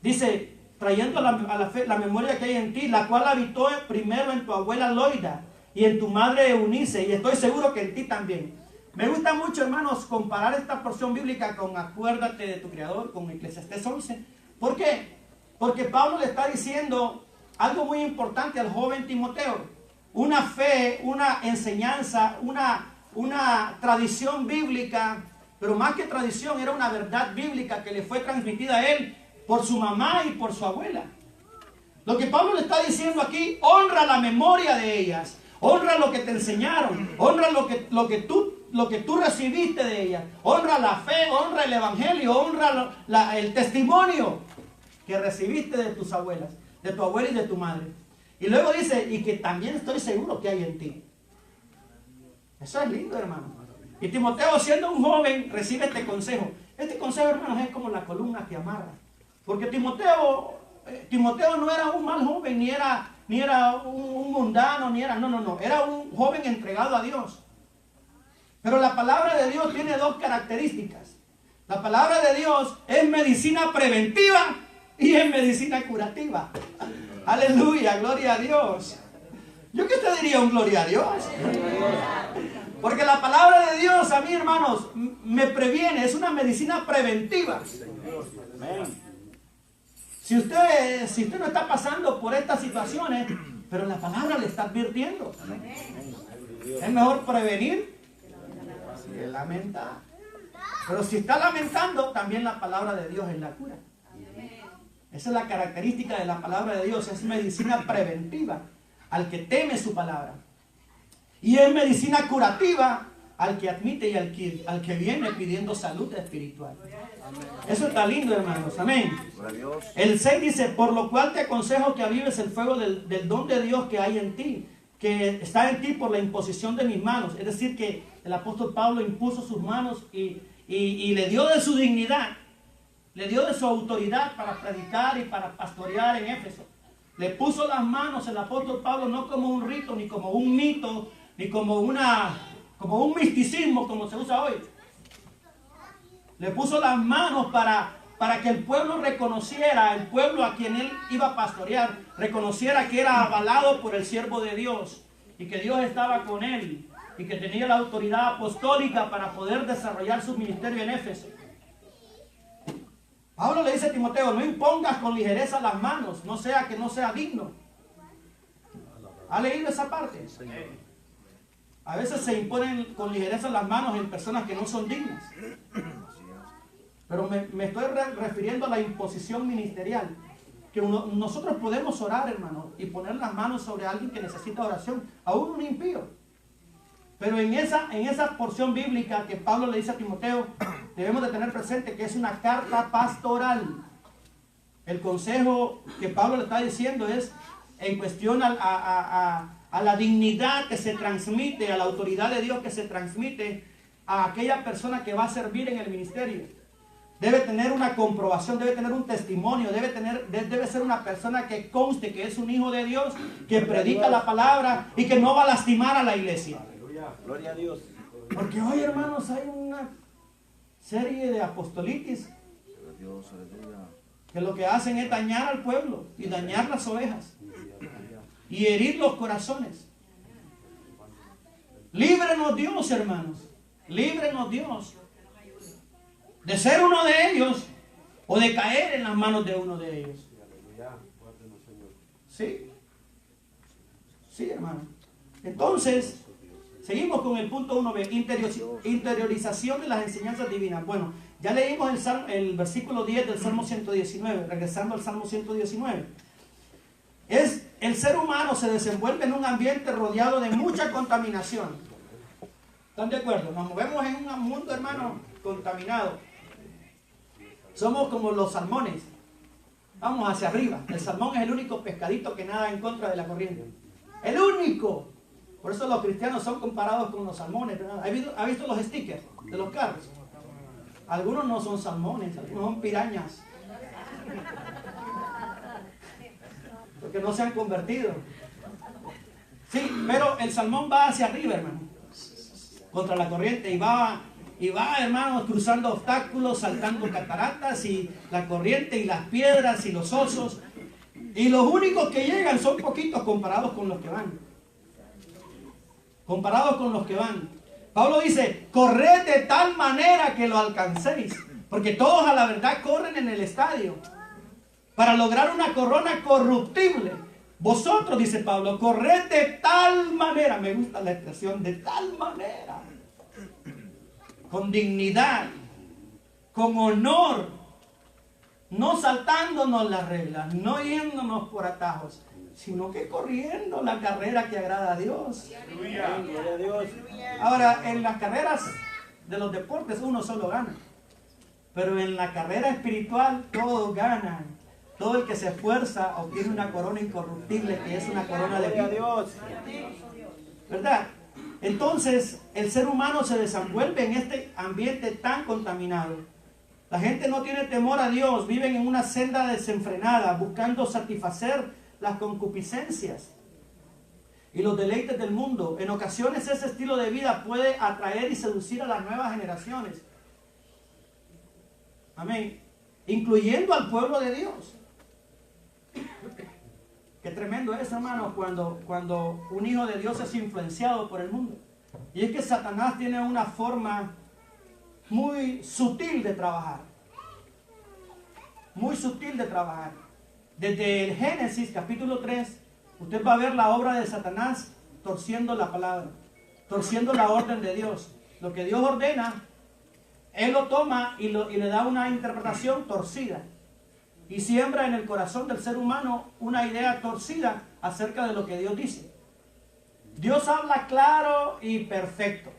Dice, trayendo a la fe, la memoria que hay en ti, la cual habitó primero en tu abuela Loida y en tu madre Eunice, y estoy seguro que en ti también. Me gusta mucho, hermanos, comparar esta porción bíblica con acuérdate de tu Creador, con Eclesiastés 11. ¿Por qué? Porque Pablo le está diciendo algo muy importante al joven Timoteo. Una fe, una enseñanza, una tradición bíblica, pero más que tradición, era una verdad bíblica que le fue transmitida a él por su mamá y por su abuela. Lo que Pablo le está diciendo aquí, honra la memoria de ellas, honra lo que te enseñaron, honra lo que tú recibiste de ellas, honra la fe, honra el evangelio, honra el testimonio que recibiste de tus abuelas, de tu abuela y de tu madre. Y luego dice, y que también estoy seguro que hay en ti. Eso es lindo, hermano. Y Timoteo, siendo un joven, recibe este consejo. Este consejo, hermanos, es como la columna que amarra. Porque Timoteo no era un mal joven, ni era un mundano, no. Era un joven entregado a Dios. Pero la palabra de Dios tiene dos características. La palabra de Dios es medicina preventiva y es medicina curativa. Aleluya, gloria a Dios. ¿Yo qué te diría un gloria a Dios? Porque la palabra de Dios a mí, hermanos, me previene, es una medicina preventiva. Si usted no está pasando por estas situaciones, pero la palabra le está advirtiendo. Es mejor prevenir que lamentar. Pero si está lamentando, también la palabra de Dios es la cura. Esa es la característica de la palabra de Dios, es medicina preventiva al que teme su palabra. Y es medicina curativa al que admite y al que viene pidiendo salud espiritual. Eso está lindo, hermanos. Amén. El 6 dice, por lo cual te aconsejo que avives el fuego del don de Dios que hay en ti, que está en ti por la imposición de mis manos. Es decir, que el apóstol Pablo impuso sus manos y le dio de su dignidad, le dio de su autoridad para predicar y para pastorear en Éfeso. Le puso las manos el apóstol Pablo no como un rito, ni como un mito, ni como un misticismo como se usa hoy. Le puso las manos para que el pueblo reconociera, el pueblo a quien él iba a pastorear, reconociera que era avalado por el siervo de Dios y que Dios estaba con él y que tenía la autoridad apostólica para poder desarrollar su ministerio en Éfeso. Pablo le dice a Timoteo, no impongas con ligereza las manos, no sea que no sea digno. ¿Ha leído esa parte? A veces se imponen con ligereza las manos en personas que no son dignas. Pero me estoy refiriendo a la imposición ministerial. Que nosotros podemos orar, hermano, y poner las manos sobre alguien que necesita oración, aún un impío. Pero en esa porción bíblica que Pablo le dice a Timoteo, debemos de tener presente que es una carta pastoral. El consejo que Pablo le está diciendo es en cuestión a la dignidad que se transmite, a la autoridad de Dios que se transmite a aquella persona que va a servir en el ministerio. Debe tener una comprobación, debe tener un testimonio, debe ser una persona que conste que es un hijo de Dios, que predica la palabra y que no va a lastimar a la iglesia. Gloria a Dios. Porque hoy, hermanos, hay una serie de apostolitis que lo que hacen es dañar al pueblo y dañar las ovejas y herir los corazones. Líbrenos Dios, hermanos. Líbrenos Dios de ser uno de ellos o de caer en las manos de uno de ellos. Sí. Sí, hermano. Entonces, seguimos con el punto 1b, interiorización de las enseñanzas divinas. Bueno, ya leímos el versículo 10 del Salmo 119, regresando al Salmo 119. El ser humano se desenvuelve en un ambiente rodeado de mucha contaminación. ¿Están de acuerdo? Nos movemos en un mundo, hermano, contaminado. Somos como los salmones. Vamos hacia arriba. El salmón es el único pescadito que nada en contra de la corriente. El único. Por eso los cristianos son comparados con los salmones. ¿Ha visto los stickers de los carros? Algunos no son salmones, algunos son pirañas. Porque no se han convertido. Sí, pero el salmón va hacia arriba, hermano. Contra la corriente. Y va, hermano, cruzando obstáculos, saltando cataratas y la corriente y las piedras y los osos. Y los únicos que llegan son poquitos comparados con los que van. Comparados con los que van. Pablo dice, corred de tal manera que lo alcancéis. Porque todos a la verdad corren en el estadio para lograr una corona corruptible. Vosotros, dice Pablo, corred de tal manera. Me gusta la expresión, de tal manera. Con dignidad, con honor, no saltándonos las reglas, no yéndonos por atajos, sino que corriendo la carrera que agrada a Dios. Gloria a Dios. Ahora, en las carreras de los deportes uno solo gana, pero en la carrera espiritual todos ganan. Todo el que se esfuerza obtiene una corona incorruptible, que es una corona de Gloria a vida. Dios. ¿Verdad? Entonces, el ser humano se desenvuelve en este ambiente tan contaminado. La gente no tiene temor a Dios, viven en una senda desenfrenada, buscando satisfacer las concupiscencias y los deleites del mundo. En ocasiones ese estilo de vida puede atraer y seducir a las nuevas generaciones. Amén. Incluyendo al pueblo de Dios. Qué tremendo es, hermano, cuando un hijo de Dios es influenciado por el mundo. Y es que Satanás tiene una forma muy sutil de trabajar. Muy sutil de trabajar. Desde el Génesis, capítulo 3, usted va a ver la obra de Satanás torciendo la palabra, torciendo la orden de Dios. Lo que Dios ordena, él lo toma y le da una interpretación torcida. Y siembra en el corazón del ser humano una idea torcida acerca de lo que Dios dice. Dios habla claro y perfecto.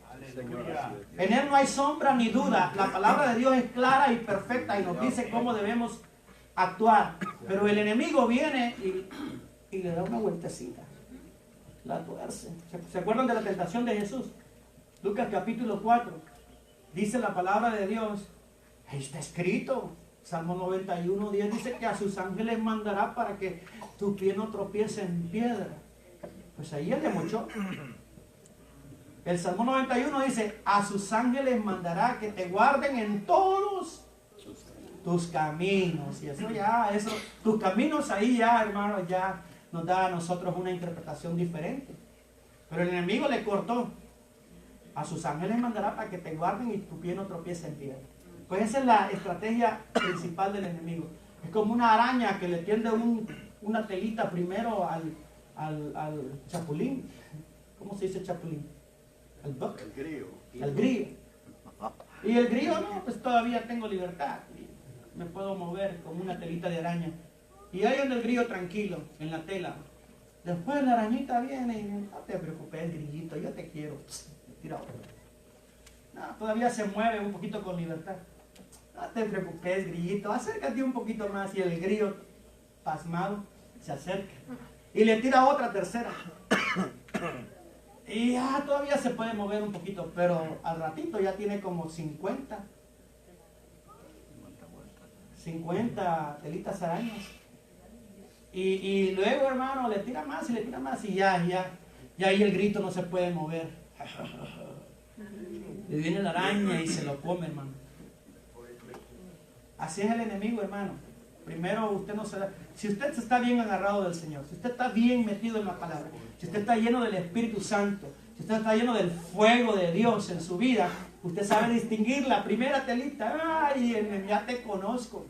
En Él no hay sombra ni duda. La palabra de Dios es clara y perfecta y nos dice cómo debemos actuar. Pero el enemigo viene y le da una vueltecita. La tuerce. ¿Se acuerdan de la tentación de Jesús? Lucas capítulo 4. Dice la palabra de Dios. Está escrito. Salmo 91, 10 dice que a sus ángeles mandará para que tu pie no tropiece en piedra. Pues ahí él le mochó. El Salmo 91 dice, a sus ángeles mandará que te guarden en todos tus caminos. Y eso, tus caminos ahí ya, hermano, ya nos da a nosotros una interpretación diferente. Pero el enemigo le cortó. A sus ángeles mandará para que te guarden y tu pie no tropiece en piedra. Pues esa es la estrategia principal del enemigo. Es como una araña que le tiende una telita primero al chapulín. ¿Cómo se dice chapulín? Al bug. El grillo. Al grillo. Y el grillo, no, pues todavía tengo libertad. Me puedo mover como una telita de araña. Y ahí anda el grillo tranquilo, en la tela. Después la arañita viene y no te preocupes, grillito, yo te quiero. Tira otro. No, todavía se mueve un poquito con libertad. No te preocupes, grillito, acércate un poquito más. Y el grillo, pasmado, se acerca. Y le tira otra tercera. Y ya todavía se puede mover un poquito, pero al ratito ya tiene como 50 telitas arañas. Y luego, hermano, le tira más y ya ahí el grito no se puede mover. Le viene la araña y se lo come, hermano. Así es el enemigo, hermano. Primero usted no se da. Si usted está bien agarrado del Señor, si usted está bien metido en la palabra, si usted está lleno del Espíritu Santo, si si usted está lleno del fuego de Dios en su vida, usted sabe distinguir la primera telita. Ay, ya te conozco.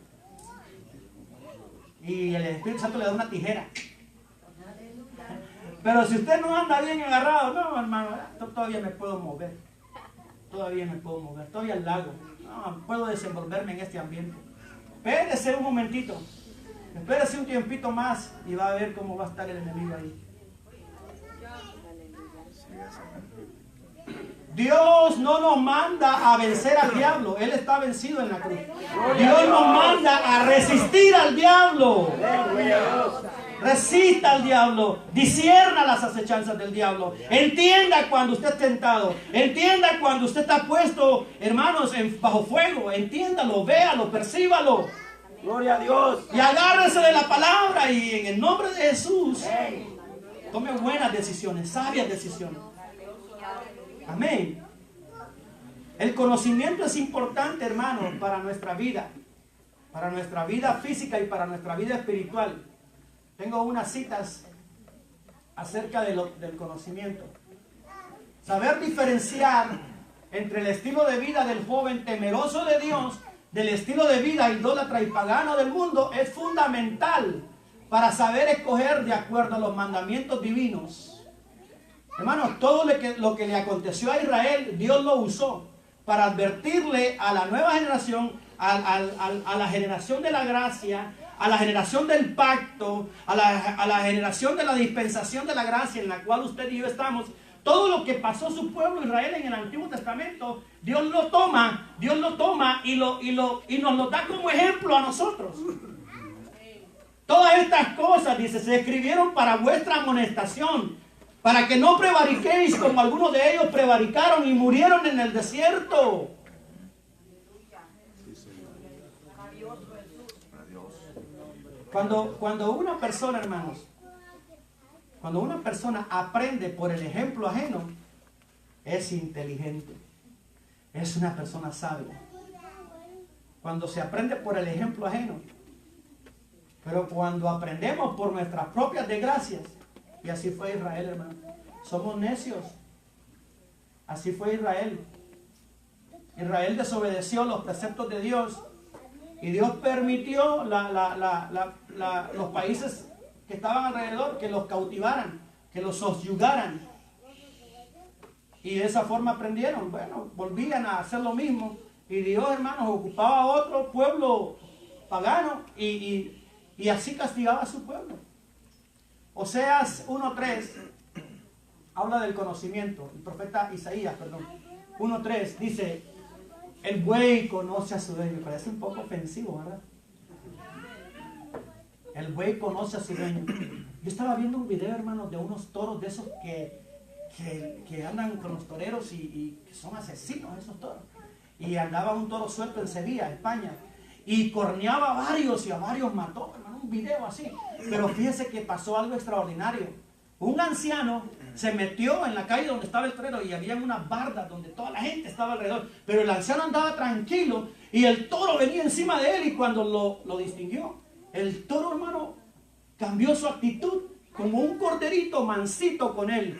Y el Espíritu Santo le da una tijera. Pero si usted no anda bien agarrado, no, hermano, todavía me puedo mover. Todavía me puedo mover, todavía al lago. No, puedo desenvolverme en este ambiente. Espérese un momentito. Espérese un tiempito más y va a ver cómo va a estar el enemigo ahí. Dios no nos manda a vencer al diablo. Él está vencido en la cruz. Dios nos manda a resistir al diablo. Resista al diablo. Discierna las acechanzas del diablo. Entienda cuando usted es tentado. Entienda cuando usted está puesto, hermanos, bajo fuego. Entiéndalo, véalo, percíbalo. Gloria a Dios. Y agárrese de la palabra y en el nombre de Jesús tome buenas decisiones, sabias decisiones. Amén. El conocimiento es importante, hermano, para nuestra vida física y para nuestra vida espiritual. Tengo unas citas acerca del conocimiento. Saber diferenciar entre el estilo de vida del joven temeroso de Dios del estilo de vida idólatra y pagano del mundo es fundamental para saber escoger de acuerdo a los mandamientos divinos. Hermanos, todo lo que le aconteció a Israel, Dios lo usó para advertirle a la nueva generación, a la generación de la gracia, a la generación del pacto, a la generación de la dispensación de la gracia en la cual usted y yo estamos. Todo lo que pasó su pueblo Israel en el Antiguo Testamento, Dios lo toma y nos lo da como ejemplo a nosotros. Todas estas cosas, dice, se escribieron para vuestra amonestación, para que no prevariquéis como algunos de ellos prevaricaron y murieron en el desierto. Cuando una persona, hermanos, cuando una persona aprende por el ejemplo ajeno, es inteligente, es una persona sabia. Cuando se aprende por el ejemplo ajeno, pero cuando aprendemos por nuestras propias desgracias, y así fue Israel, hermano, somos necios. Así fue Israel. Israel desobedeció los preceptos de Dios y Dios permitió los países que estaban alrededor que los cautivaran, que los sosyugaran. Y de esa forma aprendieron. Bueno, volvían a hacer lo mismo. Y Dios, hermanos, ocupaba a otro pueblo pagano y así castigaba a su pueblo. Oseas 1:3 habla del conocimiento. El profeta Isaías, 1:3 dice: el buey conoce a su dueño. Me parece un poco ofensivo, ¿verdad? El buey conoce a su dueño. Yo estaba viendo un video, hermanos, de unos toros de esos que andan con los toreros y que son asesinos esos toros. Y andaba un toro suelto en Sevilla, España, y corneaba a varios y a varios mató, hermano, un video así. Pero fíjese que pasó algo extraordinario. Un anciano se metió en la calle donde estaba el torero y había unas bardas donde toda la gente estaba alrededor. Pero el anciano andaba tranquilo y el toro venía encima de él, y cuando lo distinguió, el toro, hermano, cambió su actitud como un corderito mansito con él.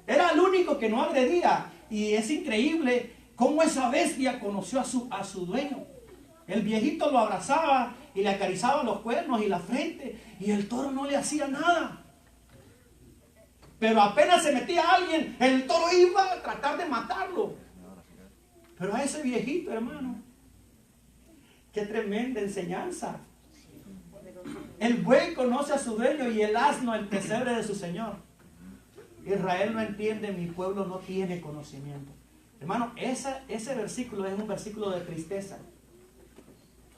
Era el único que no agredía. Y es increíble cómo esa bestia conoció a su dueño. El viejito lo abrazaba y le acariciaba los cuernos y la frente, y el toro no le hacía nada. Pero apenas se metía alguien, el toro iba a tratar de matarlo. Pero a ese viejito, hermano, qué tremenda enseñanza. El buey conoce a su dueño y el asno el pesebre de su señor. Israel no entiende, mi pueblo no tiene conocimiento. Hermano, ese versículo es un versículo de tristeza.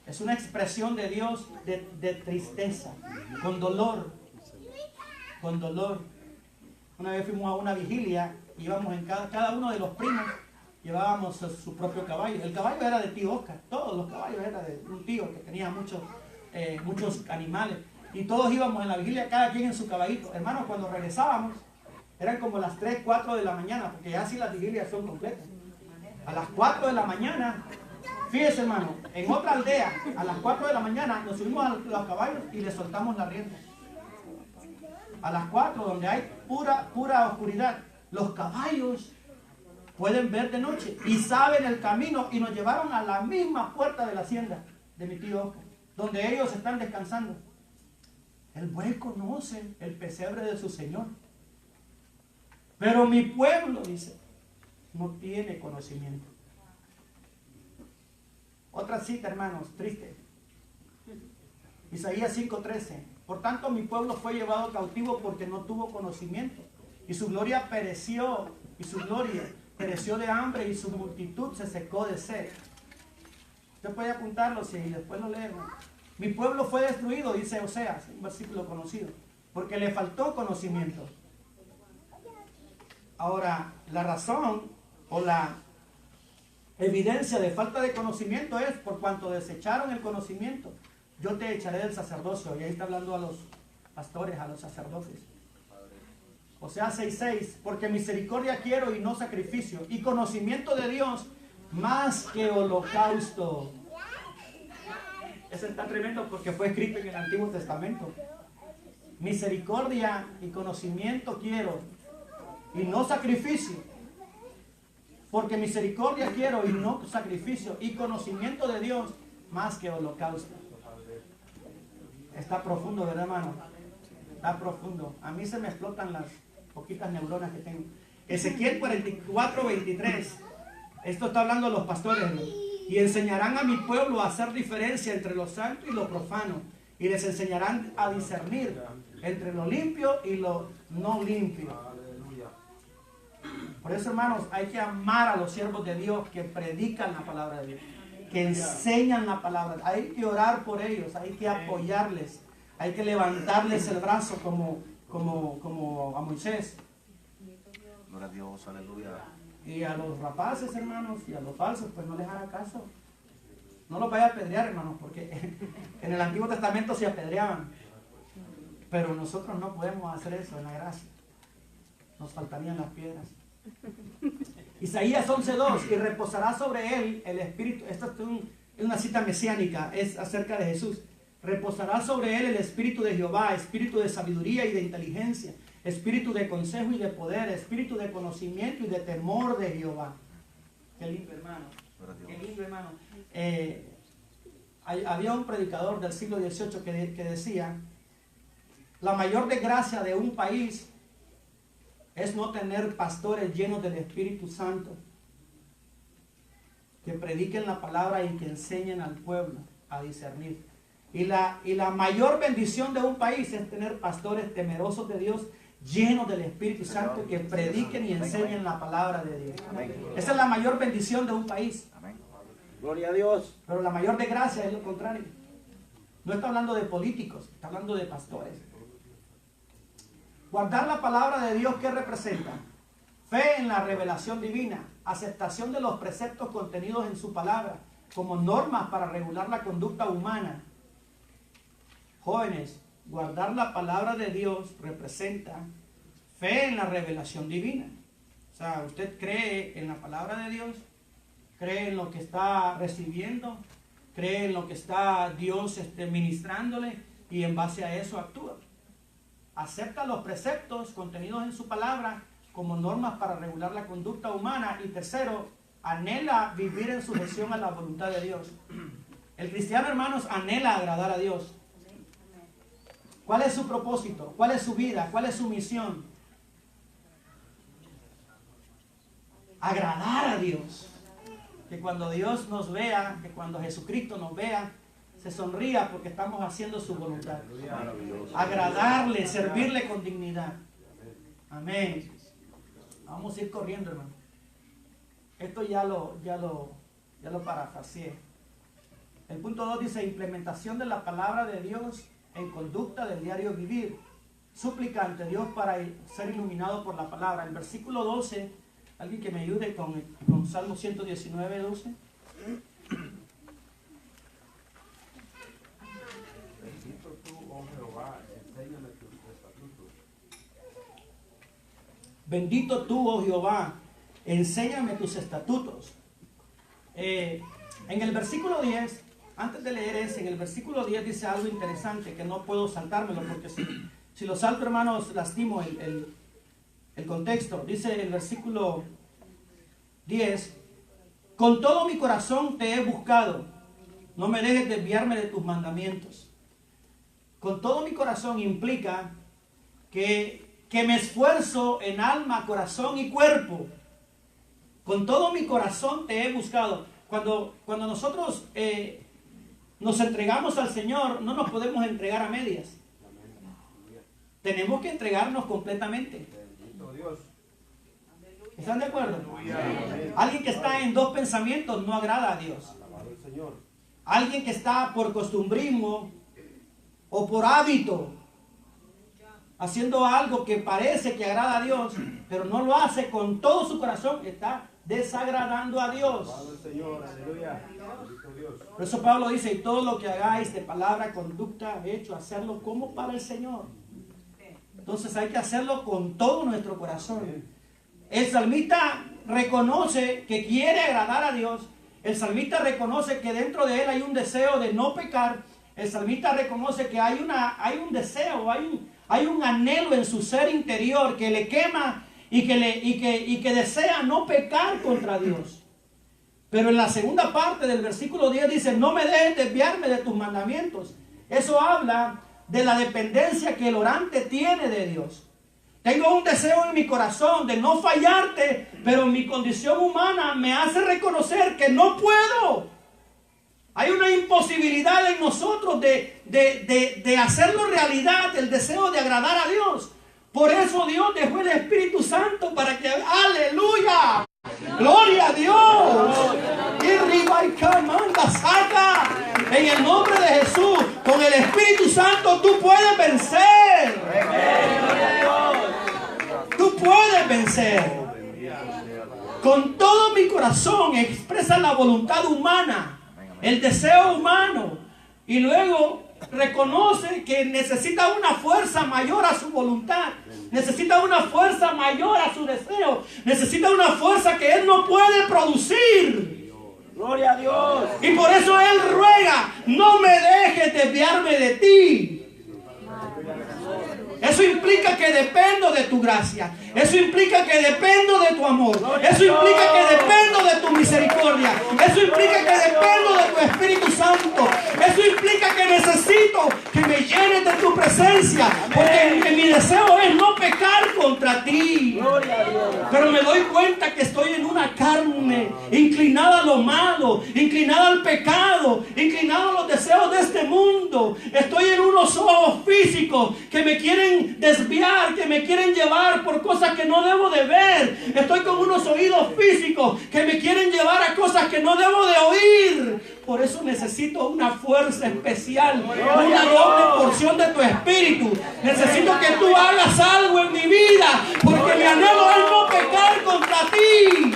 Es una expresión de Dios de tristeza, con dolor. Con dolor. Una vez fuimos a una vigilia, íbamos en cada uno de los primos, llevábamos su propio caballo. El caballo era de tío Oscar, todos los caballos eran de un tío que tenía muchos animales. Y todos íbamos en la vigilia, cada quien en su caballito. Hermanos, cuando regresábamos, eran como las 3, 4 de la mañana, porque ya así las vigilias son completas. A las 4 de la mañana, fíjese, hermano, en otra aldea, a las 4 de la mañana nos subimos a los caballos y les soltamos la rienda. a las 4, donde hay pura oscuridad. Los caballos pueden ver de noche y saben el camino, y nos llevaron a la misma puerta de la hacienda de mi tío Oscar, donde ellos están descansando. El buey conoce el pesebre de su Señor, pero mi pueblo, dice, no tiene conocimiento. Otra cita, hermanos, triste. Isaías 5:13. Por tanto, mi pueblo fue llevado cautivo porque no tuvo conocimiento, y su gloria pereció, de hambre, y su multitud se secó de sed. Usted puede apuntarlo si después lo leemos. Mi pueblo fue destruido, dice Oseas, un versículo conocido, porque le faltó conocimiento. Ahora, la razón o la evidencia de falta de conocimiento es por cuanto desecharon el conocimiento. Yo te echaré del sacerdocio. Y ahí está hablando a los pastores, a los sacerdotes. Oseas 6:6, porque misericordia quiero y no sacrificio, y conocimiento de Dios más que holocausto. Ese está tremendo porque fue escrito en el Antiguo Testamento. Misericordia y conocimiento quiero y no sacrificio. Porque misericordia quiero y no sacrificio, y conocimiento de Dios más que holocausto. Está profundo, ¿verdad, hermano? Está profundo. A mí se me explotan las poquitas neuronas que tengo. Ezequiel 44:23. Esto está hablando los pastores, ¿no? Y enseñarán a mi pueblo a hacer diferencia entre lo santo y lo profano, y les enseñarán a discernir entre lo limpio y lo no limpio. Por eso, hermanos, hay que amar a los siervos de Dios que predican la palabra de Dios, que enseñan la palabra. Hay que orar por ellos, hay que apoyarles, hay que levantarles el brazo como a Moisés. Gloria a Dios, aleluya. Y a los rapaces, hermanos, y a los falsos, pues no les haga caso. No los vaya a apedrear, hermanos, porque en el Antiguo Testamento se apedreaban. Pero nosotros no podemos hacer eso en la gracia. Nos faltarían las piedras. Isaías 11:2, y reposará sobre él el espíritu. Esta es una cita mesiánica, es acerca de Jesús. Reposará sobre él el espíritu de Jehová, espíritu de sabiduría y de inteligencia, espíritu de consejo y de poder, espíritu de conocimiento y de temor de Jehová. Qué lindo, hermano. Qué lindo, hermano. Había un predicador del siglo XVIII que decía: la mayor desgracia de un país es no tener pastores llenos del Espíritu Santo, que prediquen la palabra y que enseñen al pueblo a discernir. Y la mayor bendición de un país es tener pastores temerosos de Dios, llenos del Espíritu Santo, que prediquen y enseñen la palabra de Dios. Esa es la mayor bendición de un país. Gloria a Dios. Pero la mayor desgracia es lo contrario. No está hablando de políticos, está hablando de pastores. Guardar la palabra de Dios, ¿qué representa? Fe en la revelación divina, aceptación de los preceptos contenidos en su palabra como normas para regular la conducta humana. Jóvenes, guardar la palabra de Dios representa fe en la revelación divina. O sea, usted cree en la palabra de Dios, cree en lo que está recibiendo, cree en lo que está Dios ministrándole, y en base a eso actúa. Acepta los preceptos contenidos en su palabra como normas para regular la conducta humana. Y tercero, anhela vivir en sujeción a la voluntad de Dios. El cristiano, hermanos, anhela agradar a Dios. ¿Cuál es su propósito? ¿Cuál es su vida? ¿Cuál es su misión? Agradar a Dios. Que cuando Dios nos vea, que cuando Jesucristo nos vea, se sonría porque estamos haciendo su voluntad. Agradarle, servirle con dignidad. Amén. Vamos a ir corriendo, hermano. Esto ya lo parafraseé. El punto 2 dice: implementación de la palabra de Dios en conducta del diario vivir. Súplica ante Dios para ser iluminado por la palabra. El versículo 12, alguien que me ayude con Salmo 119, 12. Bendito tú, oh Jehová, enséñame tus estatutos. En el versículo 10, antes de leer ese, en el versículo 10 dice algo interesante que no puedo saltármelo, porque Si lo salto, hermanos, lastimo el contexto. Dice el versículo 10: con todo mi corazón te he buscado, no me dejes desviarme de tus mandamientos. Con todo mi corazón implica que me esfuerzo en alma, corazón y cuerpo. Con todo mi corazón te he buscado. Cuando nosotros nos entregamos al Señor, no nos podemos entregar a medias. Tenemos que entregarnos completamente. ¿Están de acuerdo? Alguien que está en dos pensamientos no agrada a Dios. Alguien que está por costumbrismo o por hábito haciendo algo que parece que agrada a Dios, pero no lo hace con todo su corazón, está desagradando a Dios. Por eso Pablo dice: y todo lo que hagáis de palabra, conducta, hecho, hacerlo como para el Señor. Entonces hay que hacerlo con todo nuestro corazón. El salmista reconoce que quiere agradar a Dios. El salmista reconoce que dentro de él hay un deseo de no pecar. El salmista reconoce que hay un deseo, hay un anhelo en su ser interior que le quema y que desea no pecar contra Dios. Pero en la segunda parte del versículo 10 dice: no me dejes desviarme de tus mandamientos. Eso habla de la dependencia que el orante tiene de Dios. Tengo un deseo en mi corazón de no fallarte, pero mi condición humana me hace reconocer que no puedo. Hay una imposibilidad en nosotros de hacerlo realidad, el deseo de agradar a Dios. Por eso Dios dejó el Espíritu Santo para que, aleluya, gloria a Dios. Y riba y camanda, saca. En el nombre de Jesús, con el Espíritu Santo tú puedes vencer. Tú puedes vencer. Con todo mi corazón expresa la voluntad humana, el deseo humano, y luego reconoce que necesita una fuerza mayor a su voluntad, necesita una fuerza mayor a su deseo, necesita una fuerza que él no puede producir. Gloria a Dios. Y por eso él ruega: no me dejes desviarme de ti. Eso implica que dependo de tu gracia. Eso implica que dependo de tu amor. Eso implica que dependo de tu misericordia. Eso implica que dependo de tu Espíritu Santo. Eso implica que necesito que me llenes de tu presencia. Porque mi deseo es no pecar contra ti. Pero me doy cuenta que estoy en una carne inclinada a lo malo, inclinada al pecado, inclinada a los deseos de este mundo. Estoy en unos ojos físicos que me quieren desviar, que me quieren llevar por cosas que no debo de ver. Estoy con unos oídos físicos que me quieren llevar a cosas que no debo de oír. Por eso necesito una fuerza especial, una doble porción de tu Espíritu. Necesito que tú hagas algo en mi vida, porque mi anhelo es no pecar contra ti.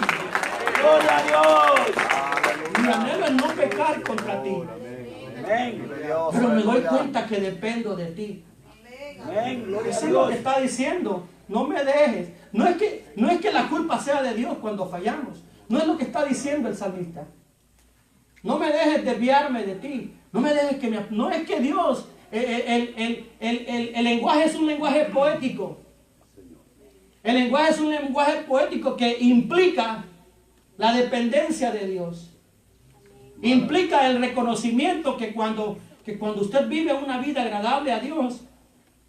Gloria a Dios. Mi anhelo es no pecar contra ti. Pero me doy cuenta que dependo de ti. Eso es lo que está diciendo. No me dejes. No es que la culpa sea de Dios cuando fallamos. No es lo que está diciendo el salmista. No me dejes desviarme de ti. No me dejes que no es que Dios, el lenguaje es un lenguaje poético. El lenguaje es un lenguaje poético que implica la dependencia de Dios. Implica el reconocimiento que cuando usted vive una vida agradable a Dios,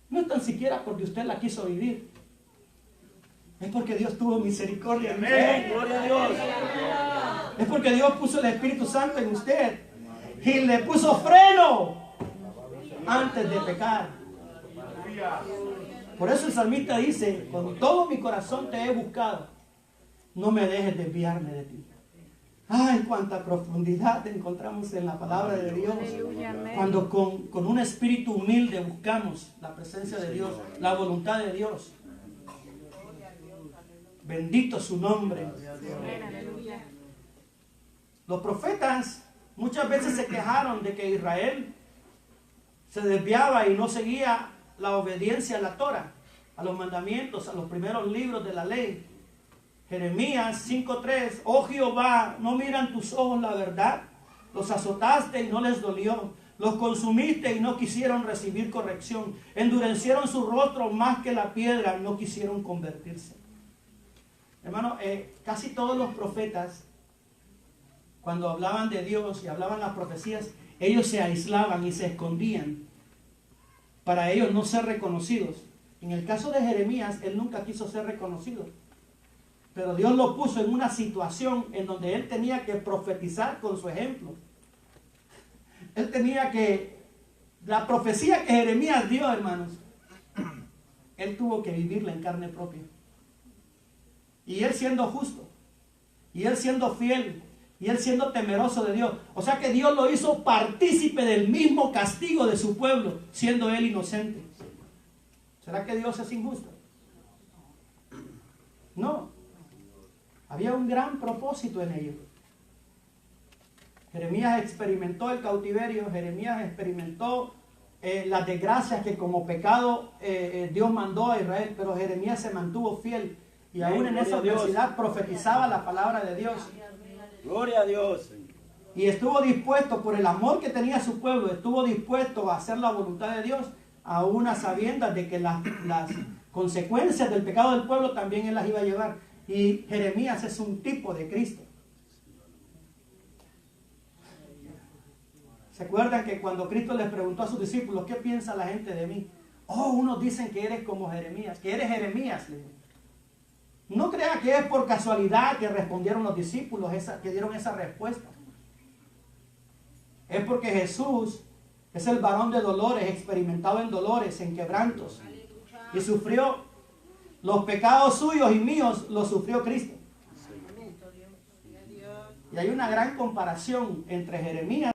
no es tan siquiera porque usted la quiso vivir. Es porque Dios tuvo misericordia en usted. Gloria a Dios. Es porque Dios puso el Espíritu Santo en usted y le puso freno antes de pecar. Por eso el salmista dice: con todo mi corazón te he buscado, no me dejes desviarme de ti. Ay, cuánta profundidad encontramos en la palabra de Dios. Cuando con un espíritu humilde buscamos la presencia de Dios, la voluntad de Dios. Bendito su nombre. Los profetas muchas veces se quejaron de que Israel se desviaba y no seguía la obediencia a la Torah, a los mandamientos, a los primeros libros de la ley. Jeremías 5:3: oh Jehová, ¿no miran tus ojos la verdad? Los azotaste y no les dolió. Los consumiste y no quisieron recibir corrección. Endurecieron su rostro más que la piedra, no quisieron convertirse. Hermano, casi todos los profetas, cuando hablaban de Dios y hablaban las profecías, ellos se aislaban y se escondían para ellos no ser reconocidos. En el caso de Jeremías, él nunca quiso ser reconocido. Pero Dios lo puso en una situación en donde él tenía que profetizar con su ejemplo. Él tenía que, la profecía que Jeremías dio, hermanos, él tuvo que vivirla en carne propia. Y él siendo justo, y él siendo fiel, y él siendo temeroso de Dios. O sea que Dios lo hizo partícipe del mismo castigo de su pueblo, siendo él inocente. ¿Será que Dios es injusto? No. Había un gran propósito en ello. Jeremías experimentó el cautiverio, Jeremías experimentó las desgracias que como pecado Dios mandó a Israel, pero Jeremías se mantuvo fiel y aún en esa adversidad profetizaba la palabra de Dios. Gloria a Dios. Y estuvo dispuesto, por el amor que tenía a su pueblo, estuvo dispuesto a hacer la voluntad de Dios, aún a sabiendas de que las consecuencias del pecado del pueblo también él las iba a llevar. Y Jeremías es un tipo de Cristo. ¿Se acuerdan que cuando Cristo les preguntó a sus discípulos, ¿qué piensa la gente de mí? Oh, unos dicen que eres como Jeremías, que eres Jeremías. No crea que es por casualidad que respondieron los discípulos, que dieron esa respuesta. Es porque Jesús es el varón de dolores, experimentado en dolores, en quebrantos. Y sufrió los pecados suyos y míos, los sufrió Cristo. Y hay una gran comparación entre Jeremías